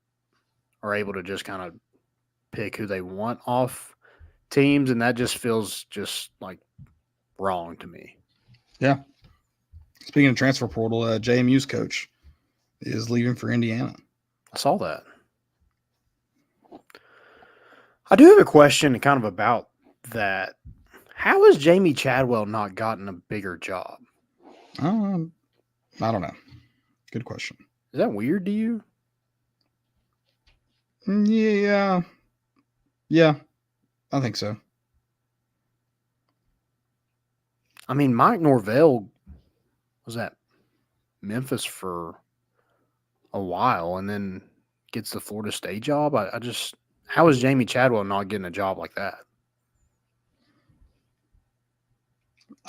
are able to just kind of pick who they want off teams, and that just feels just like wrong to me. Yeah. Speaking of transfer portal, JMU's coach is leaving for Indiana. I saw that. I do have a question kind of about that. How has Jamie Chadwell not gotten a bigger job? I don't know. Good question. Is that weird to you? Yeah. Yeah, I think so. I mean, Mike Norvell was at Memphis for a while and then gets the Florida State job. I just, how is Jamie Chadwell not getting a job like that?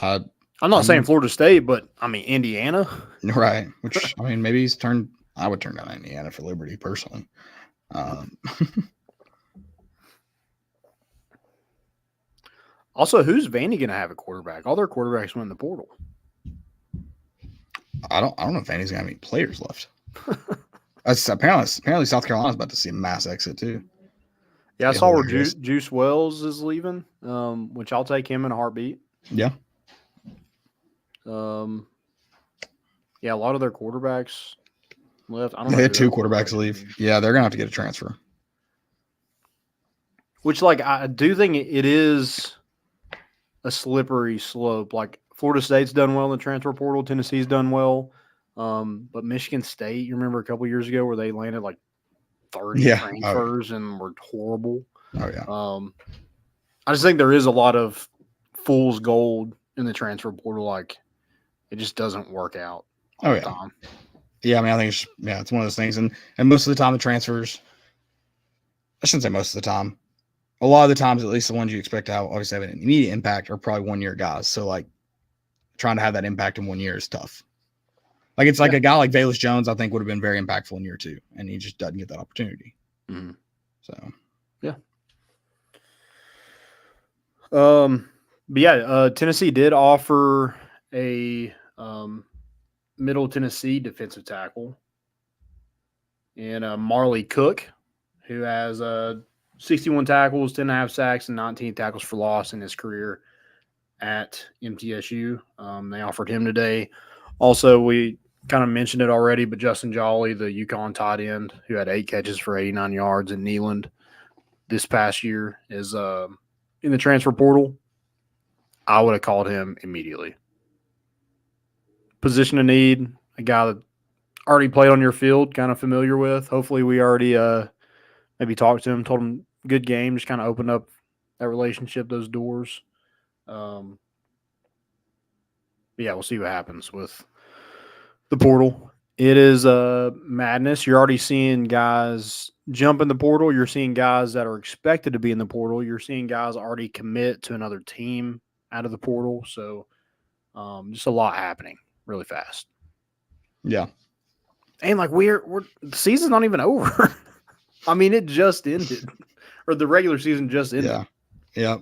I'm not saying Florida State, but I mean Indiana. Right. Which I mean, maybe I would turn down Indiana for Liberty personally. Also, who's Vandy going to have a quarterback? All their quarterbacks went in the portal. I don't know if Vandy's going to have any players left. Apparently South Carolina's about to see a mass exit too. Yeah, I saw where Juice Wells is leaving, which I'll take him in a heartbeat. Yeah. Yeah, a lot of their quarterbacks left. I don't know. They had two quarterbacks leave. Yeah, they're going to have to get a transfer. Which, like, I do think it is a slippery slope. Like, Florida State's done well in the transfer portal. Tennessee's done well. But Michigan State, you remember a couple years ago where they landed like 30 transfers and were horrible. Oh, yeah. I just think there is a lot of fool's gold in the transfer portal. Like, it just doesn't work out all the time. Yeah, I mean, I think it's one of those things. And most of the time, the transfers, I shouldn't say most of the time. A lot of the times, at least the ones you expect to have obviously have an immediate impact are probably 1 year guys. So, like, trying to have that impact in 1 year is tough. Like, it's like a guy like Velus Jones, I think, would have been very impactful in year two, and he just doesn't get that opportunity. Mm-hmm. So, yeah. But yeah, Tennessee did offer a Middle Tennessee defensive tackle and Marley Cook, who has 61 tackles, 10.5 sacks, and 19 tackles for loss in his career at MTSU. They offered him today. Also, we kind of mentioned it already, but Justin Jolly, the UConn tight end, who had 8 catches for 89 yards in Neyland this past year, is in the transfer portal. I would have called him immediately. Position of need, a guy that already played on your field, kind of familiar with. Hopefully we already maybe talked to him, told him good game, just kind of opened up that relationship, those doors. But yeah, we'll see what happens with the portal. It is madness. You're already seeing guys jump in the portal. You're seeing guys that are expected to be in the portal. You're seeing guys already commit to another team out of the portal. So just a lot happening really fast. Yeah. And like we're the season's not even over. I mean, it just ended. Or the regular season just ended. Yeah. Yeah.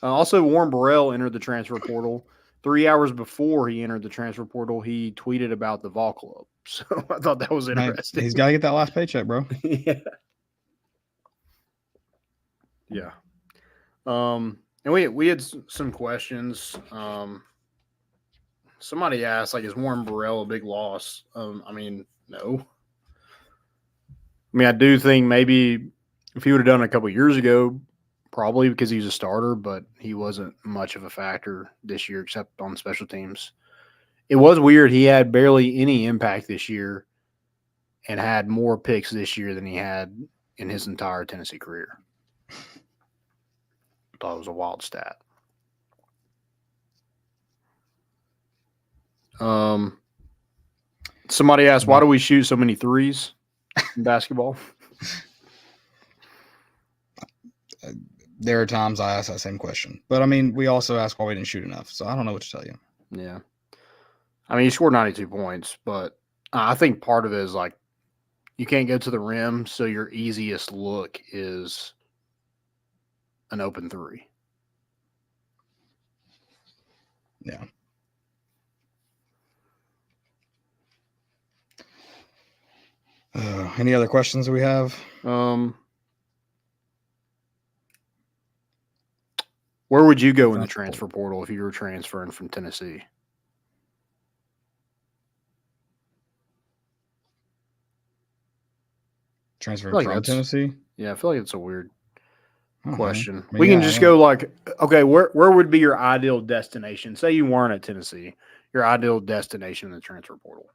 Also, Warren Burrell entered the transfer portal. 3 hours before he entered the transfer portal, he tweeted about the Vol Club. So I thought that was interesting. He's got to get that last paycheck, bro. Yeah. Yeah. And we had some questions. Somebody asked, like, is Warren Burrell a big loss? I mean, no. I mean, I do think maybe if he would have done it a couple of years ago, probably because he was a starter, but he wasn't much of a factor this year except on special teams. It was weird. He had barely any impact this year and had more picks this year than he had in his entire Tennessee career. Thought it was a wild stat. Somebody asked, why do we shoot so many threes in basketball? There are times I ask that same question. But, I mean, we also ask why we didn't shoot enough. So I don't know what to tell you. Yeah. I mean, he scored 92 points, but I think part of it is, like, you can't go to the rim, so your easiest look is an open three. Yeah. Any other questions we have? Where would you go in the transfer portal if you were transferring from Tennessee? Transferring from Tennessee? Yeah, I feel like it's a weird question. I mean, we can just go like, okay, where would be your ideal destination? Say you weren't at Tennessee, your ideal destination in the transfer portal.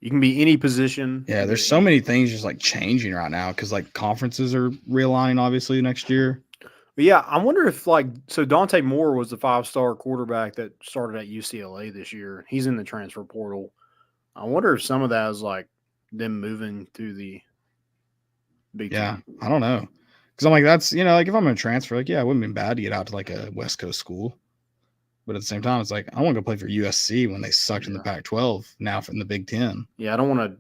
You can be any position. Yeah, there's so many things just like changing right now because like conferences are realigning obviously next year. But yeah, I wonder if so Dante Moore was the 5-star quarterback that started at UCLA this year. He's in the transfer portal. I wonder if some of that is like them moving to the Big Ten. I don't know. Because I'm like, that's, like if I'm going to transfer, like, yeah, it wouldn't be bad to get out to like a West Coast school. But at the same time, it's like, I want to go play for USC when they sucked in the Pac-12, now in the Big Ten. Yeah, I don't want to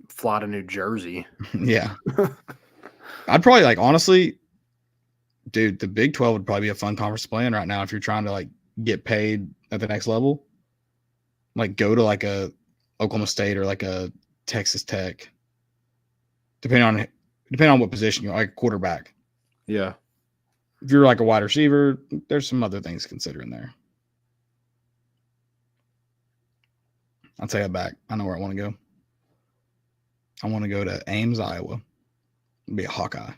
fly to New Jersey. Yeah. I'd probably honestly, dude, the Big 12 would probably be a fun conference to play in right now if you're trying to like get paid at the next level. Like go to like a Oklahoma State or like a Texas Tech, depending on what position you're like quarterback. Yeah. If you're like a wide receiver, there's some other things to consider in there. I'll take it back. I know where I want to go. I want to go to Ames, Iowa. Be a Hawkeye. I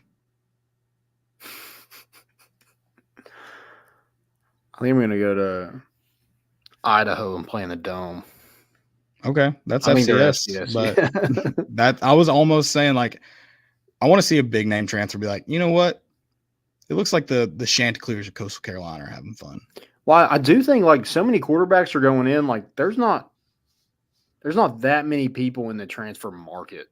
think I'm going to go to Idaho and play in the Dome. Okay, that's FCS. But that I was almost saying like, I want to see a big name transfer. Be like, you know what? It looks like the Chanticleers of Coastal Carolina are having fun. Well, I do think like so many quarterbacks are going in. Like there's not that many people in the transfer market.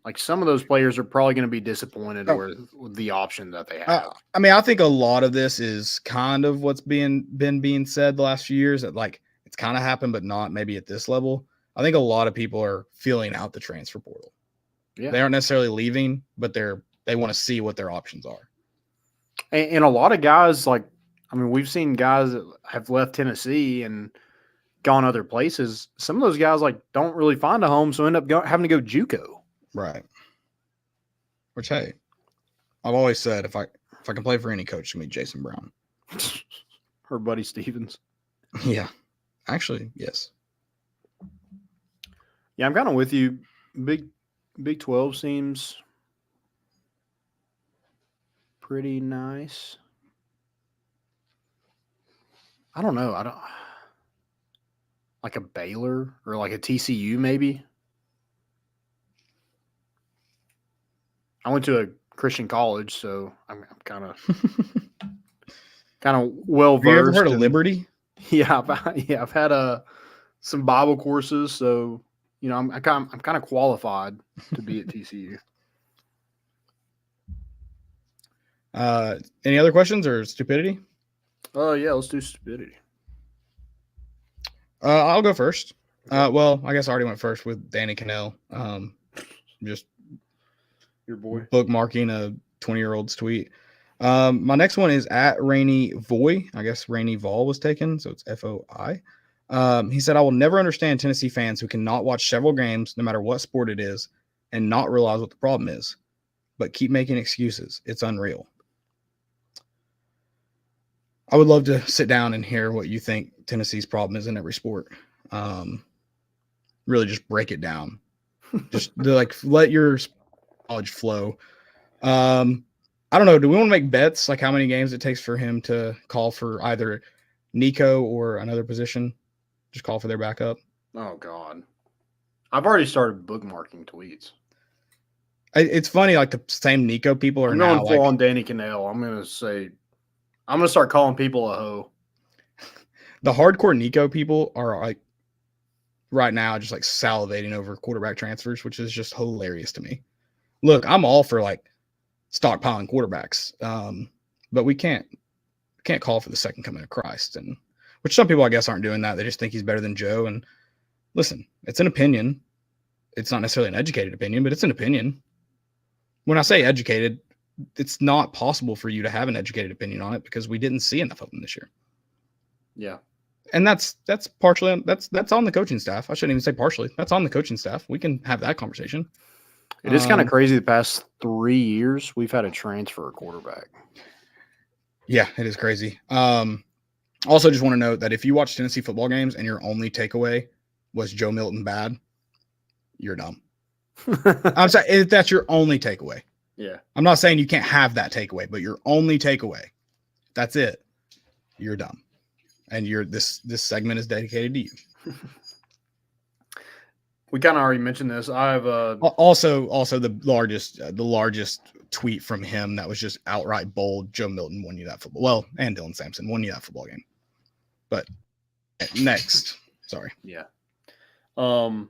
Like some of those players are probably going to be disappointed with the option that they have. I mean, I think a lot of this is kind of what's been being said the last few years that like it's kind of happened, but not maybe at this level. I think a lot of people are feeling out the transfer portal. Yeah. They aren't necessarily leaving, but they're They want to see what their options are. And a lot of guys, we've seen guys that have left Tennessee and gone other places. Some of those guys don't really find a home, so end up having to go JUCO. Right. Which, hey, I've always said if I can play for any coach, it's gonna be Jason Brown or Buddy Stevens. Yeah, actually, yes. Yeah, I'm kind of with you. Big 12 seems pretty nice. I don't know. Like a Baylor or like a TCU maybe. I went to a Christian college, so I'm kind of well versed. Have you ever heard of Liberty? Yeah, I've had some Bible courses, so I'm kind of qualified to be at TCU. Any other questions or stupidity? Yeah, let's do stupidity. I'll go first. Well, I guess I already went first with Danny Cannell. Just your boy bookmarking a 20-year-old's tweet. My next one is at Rainy Voy. I guess Rainy Vol was taken, so it's FOI. He said, I will never understand Tennessee fans who cannot watch several games, no matter what sport it is, and not realize what the problem is, but keep making excuses. It's unreal. I would love to sit down and hear what you think Tennessee's problem is in every sport. Really just break it down. Just let your knowledge flow. I don't know. Do we want to make bets like how many games it takes for him to call for either Nico or another position? Just call for their backup. Oh, God. I've already started bookmarking tweets. It's funny, like the same Nico people are now going full on Danny Cannell. I'm going to start calling people a hoe. The hardcore Nico people are like right now just like salivating over quarterback transfers, which is just hilarious to me. Look, I'm all for like stockpiling quarterbacks, but we can't call for the second coming of Christ, and which some people I guess aren't doing that. They just think he's better than Joe. And listen, it's an opinion. It's not necessarily an educated opinion, but it's an opinion. When I say educated, it's not possible for you to have an educated opinion on it because we didn't see enough of them this year. Yeah. And that's partially that's on the coaching staff. I shouldn't even say partially. That's on the coaching staff. We can have that conversation. It is kind of crazy. The past 3 years, we've had a transfer quarterback. Yeah, it is crazy. Also, just want to note that if you watch Tennessee football games and your only takeaway was Joe Milton bad, you're dumb. I'm sorry, if that's your only takeaway. Yeah. I'm not saying you can't have that takeaway, but your only takeaway, that's it. You're dumb. And this segment is dedicated to you. We kind of already mentioned this. I've also the largest tweet from him that was just outright bold. Joe Milton won you that football. Well, and Dylan Sampson won you that football game. But next, sorry. Yeah. TriStar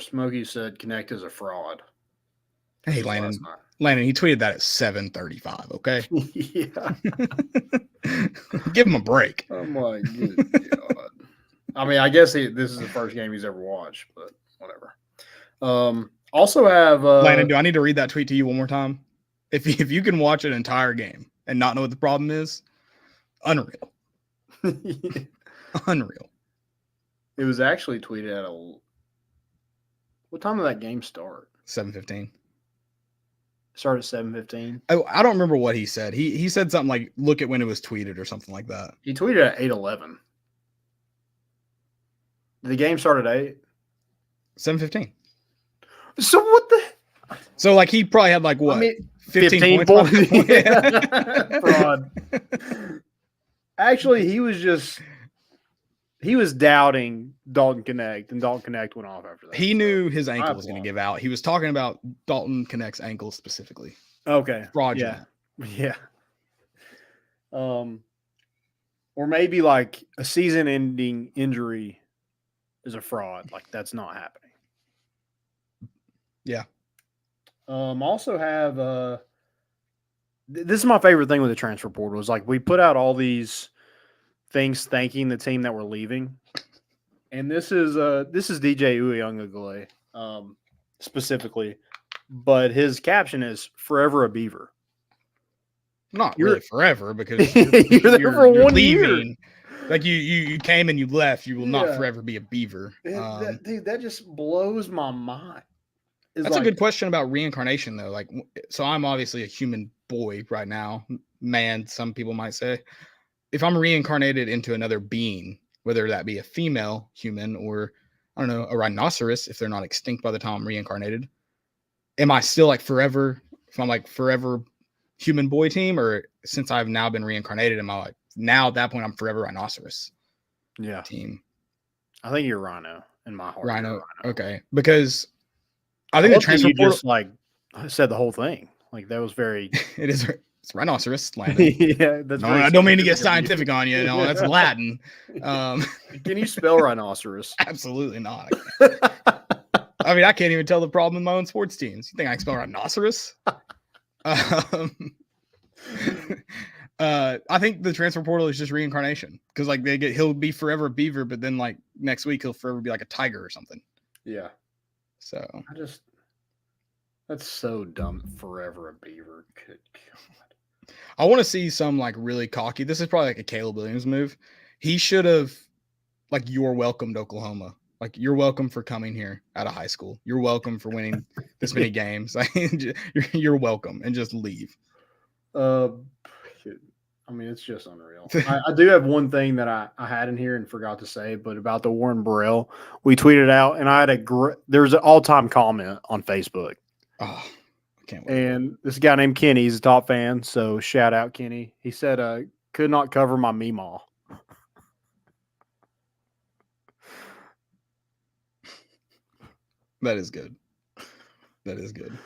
Smokey said Connect is a fraud. Hey, Landon, he tweeted that at 7:35. Okay. Yeah. Give him a break. Oh my God. I mean, I guess this is the first game he's ever watched, but whatever. Also have Landon, do I need to read that tweet to you one more time? If you can watch an entire game and not know what the problem is, unreal. Unreal. It was actually tweeted at what time did that game start? 7:15. Started at 7:15. I don't remember what he said. He said something like, "Look at when it was tweeted" or something like that. He tweeted at 8:11. The game started at 8. 7:15. So what the? So like he probably had like what? I mean, 15 points. Fraud. Actually, he was doubting Dalton Connect, and Dalton Connect went off after that. He knew his ankle was going to give out. He was talking about Dalton Connect's ankle specifically. Okay. Fraudulent. Yeah. Or maybe like a season-ending injury is a fraud. Like that's not happening. Yeah. Also have this is my favorite thing with the transfer portal is like we put out all these things thanking the team that we're leaving, and this is DJ Uyunglele specifically. but his caption is "Forever a Beaver." Not You're- really forever because You're there for 1 year. leaving. Like you came and you left. You will not Yeah. forever be a Beaver. Dude, that just blows my mind. It's That's like, a good question about reincarnation, though. Like, so I'm obviously a human boy right now, man. Some people might say, if I'm reincarnated into another being, whether that be a female human or I don't know, a rhinoceros, if they're not extinct by the time I'm reincarnated, am I still like forever? If I'm like forever human boy team, or since I've now been reincarnated, am I like now at that point I'm forever rhinoceros Yeah, team? I think you're Rhino in my heart. Rhino. Okay, because I think I the love that transfer you portal just like said the whole thing. Like that was very. it is. It's rhinoceros. Landon. Yeah, that's. No, very I don't mean to get scientific scientific on you. No, that's Latin. Can you spell rhinoceros? Absolutely not. I mean, I can't even tell the problem in my own sports teams. You think I can spell rhinoceros? I think the transfer portal is just reincarnation because like he'll be forever a beaver, but then like next week he'll forever be like a tiger or something. Yeah. So that's so dumb. Forever a beaver. Good God. I want to see some like really cocky. This is probably like a Caleb Williams move. He should have like you're welcome to Oklahoma. Like you're welcome for coming here out of high school. You're welcome for winning this many games. Like you're welcome and just leave. I mean, it's just unreal. I do have one thing that I had in here and forgot to say, but about the Warren Burrell, we tweeted out, and I had there's an all-time comment on Facebook. Oh, I can't wait. And this guy named Kenny, he's a top fan, so shout out Kenny. He said, "Could not cover my meemaw." That is good. That is good.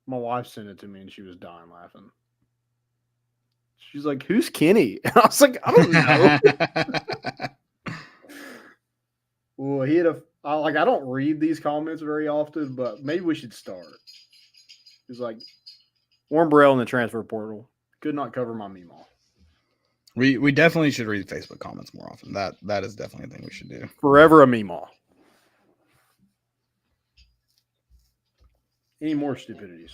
My wife sent it to me, and she was dying laughing. She's like, "Who's Kenny?" And I was like, "I don't know." Well, he had I don't read these comments very often, but maybe we should start. He's like, Warren Burrell in the transfer portal could not cover my meemaw. We definitely should read Facebook comments more often. That is definitely a thing we should do. Forever a meemaw. Any more stupidities?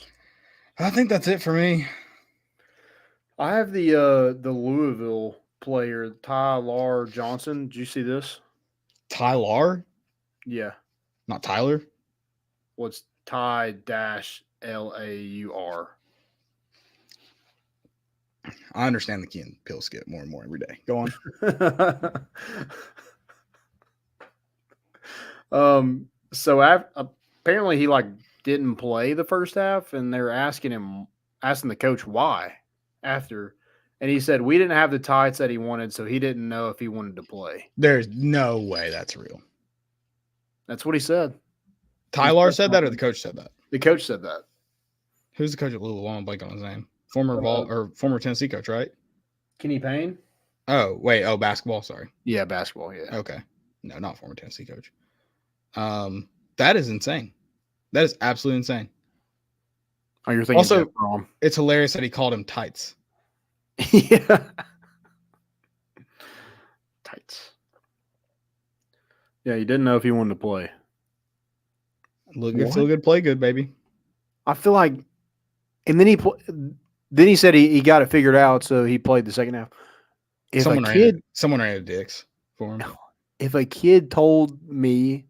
I think that's it for me. I have the Louisville player Tyler Johnson. Did you see this? Tyler? Yeah. Not Tyler? What's Ty-Laur? I understand the key and pill skip more and more every day. Go on. So apparently he didn't play the first half, and they're asking the coach why after, and he said we didn't have the tights that he wanted, so he didn't know if he wanted to play. There's no way that's real. That's what he said. Tyler said that, or the coach said that? The coach said that. Who's the coach at Louisville? I'm blanking on his name. Former Tennessee coach, right? Kenny Payne? Oh, wait. Oh, basketball. Sorry. Yeah, basketball. Yeah. Okay. No, not former Tennessee coach. That is insane. That is absolutely insane. Oh, you're thinking also wrong. It's hilarious that he called him tights. Yeah. Tights. Yeah, he didn't know if he wanted to play. Look good, feel good, play good, baby. I feel like, and then he said he got it figured out, so he played the second half. If someone ran a dicks for him. If a kid told me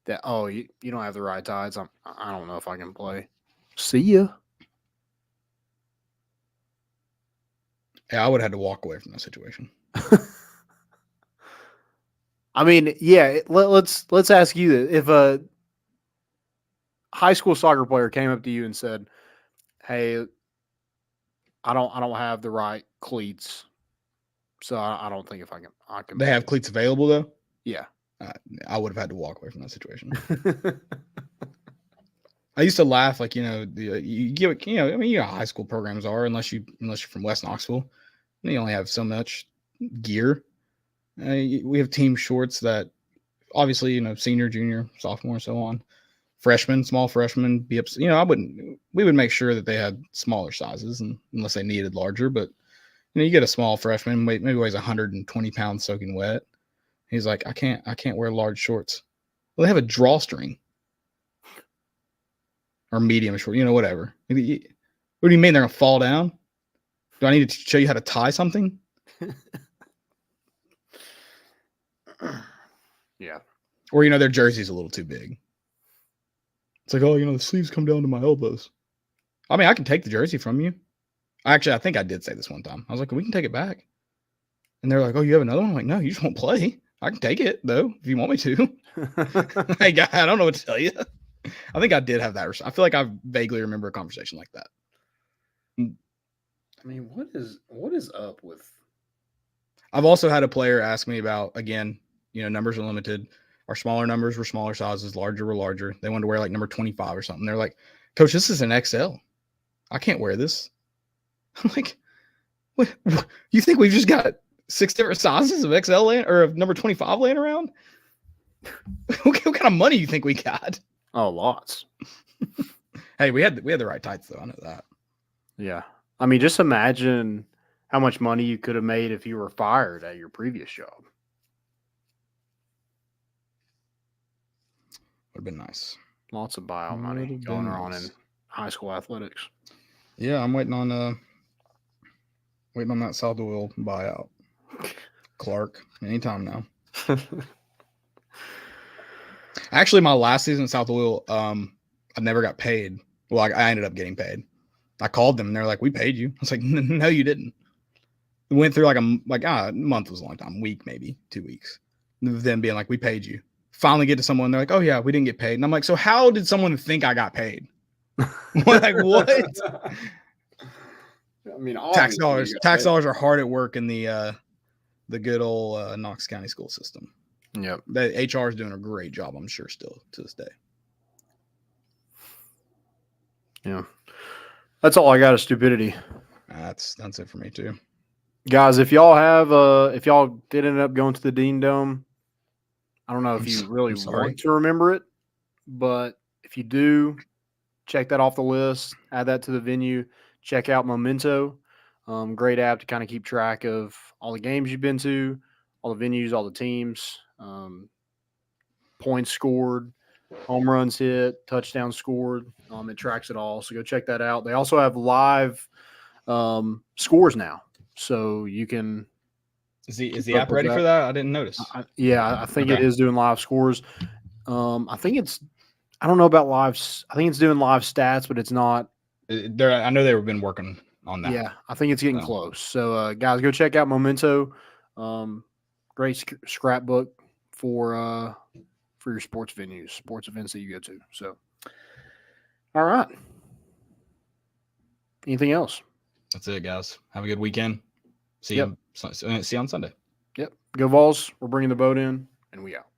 that, oh, you don't have the right tights, I don't know if I can play. See ya. Yeah, I would have had to walk away from that situation. I mean, yeah. Let's ask you this: if a high school soccer player came up to you and said, "Hey, I don't have the right cleats, so I don't think if I can." They have cleats available though. Yeah, I would have had to walk away from that situation. I used to laugh, like, you get, I mean, how high school programs are, unless you're from West Knoxville, and you only have so much gear. We have team shorts that obviously, senior, junior, sophomore, so on. Freshmen, small freshmen, be up. We would make sure that they had smaller sizes, and unless they needed larger. But you get a small freshman, maybe weighs 120 pounds, soaking wet. He's like, I can't wear large shorts. Well, they have a drawstring. or medium short, whatever. What do you mean they're gonna fall down? Do I need to show you how to tie something? Yeah. Or their jersey's a little too big. It's like, oh, the sleeves come down to my elbows. I mean, I can take the jersey from you. Actually, I think I did say this one time. I was like, we can take it back. And they're like, oh, you have another one? I'm like, no, you just won't play. I can take it, though, if you want me to. Like, I don't know what to tell you. I think I did have that. I feel like I vaguely remember a conversation like that. I mean, what is up with? I've also had a player ask me about, again, numbers are limited. Our smaller numbers were smaller sizes, larger were larger. They wanted to wear like number 25 or something. They're like, Coach, this is an XL. I can't wear this. I'm like, what? You think we've just got 6 different sizes of XL or of number 25 laying around? What kind of money you think we got? Oh, lots. Hey, we had the right tights though. I know that. Yeah. I mean, just imagine how much money you could have made if you were fired at your previous job. Would have been nice. Lots of buyout money going on in high school athletics. Yeah, I'm waiting on that South Louisville buyout. Clark, anytime now. Actually, my last season at South Louisville, I never got paid. Well, I ended up getting paid. I called them and they're like, "We paid you." I was like, "No, you didn't." We went through a month was a long time, week maybe 2 weeks. Them being like, "We paid you." Finally get to someone, they're like, "Oh yeah, we didn't get paid." And I'm like, "So how did someone think I got paid?" Like what? I mean, Tax dollars are hard at work in the good old Knox County school system. Yep. The HR is doing a great job, I'm sure, still to this day. Yeah. That's all I got of stupidity. That's it for me too. Guys, if y'all did end up going to the Dean Dome, I don't know if you really want to remember it, but if you do, check that off the list, add that to the venue, check out Memento. Great app to kind of keep track of all the games you've been to, all the venues, all the teams, points scored, home runs hit, touchdowns scored. It tracks it all. So go check that out. They also have live scores now. So you can. Is the app ready for that? I didn't notice. I think it is doing live scores. I don't know about lives. I think it's doing live stats, but it's not. I know they've been working on that. Yeah, I think it's getting close. So, guys, go check out Memento. Great scrapbook for your sports venues, sports events that you go to. So, all right. Anything else? That's it, guys. Have a good weekend. See you on Sunday. Yep. Go Vols. We're bringing the boat in, and we out.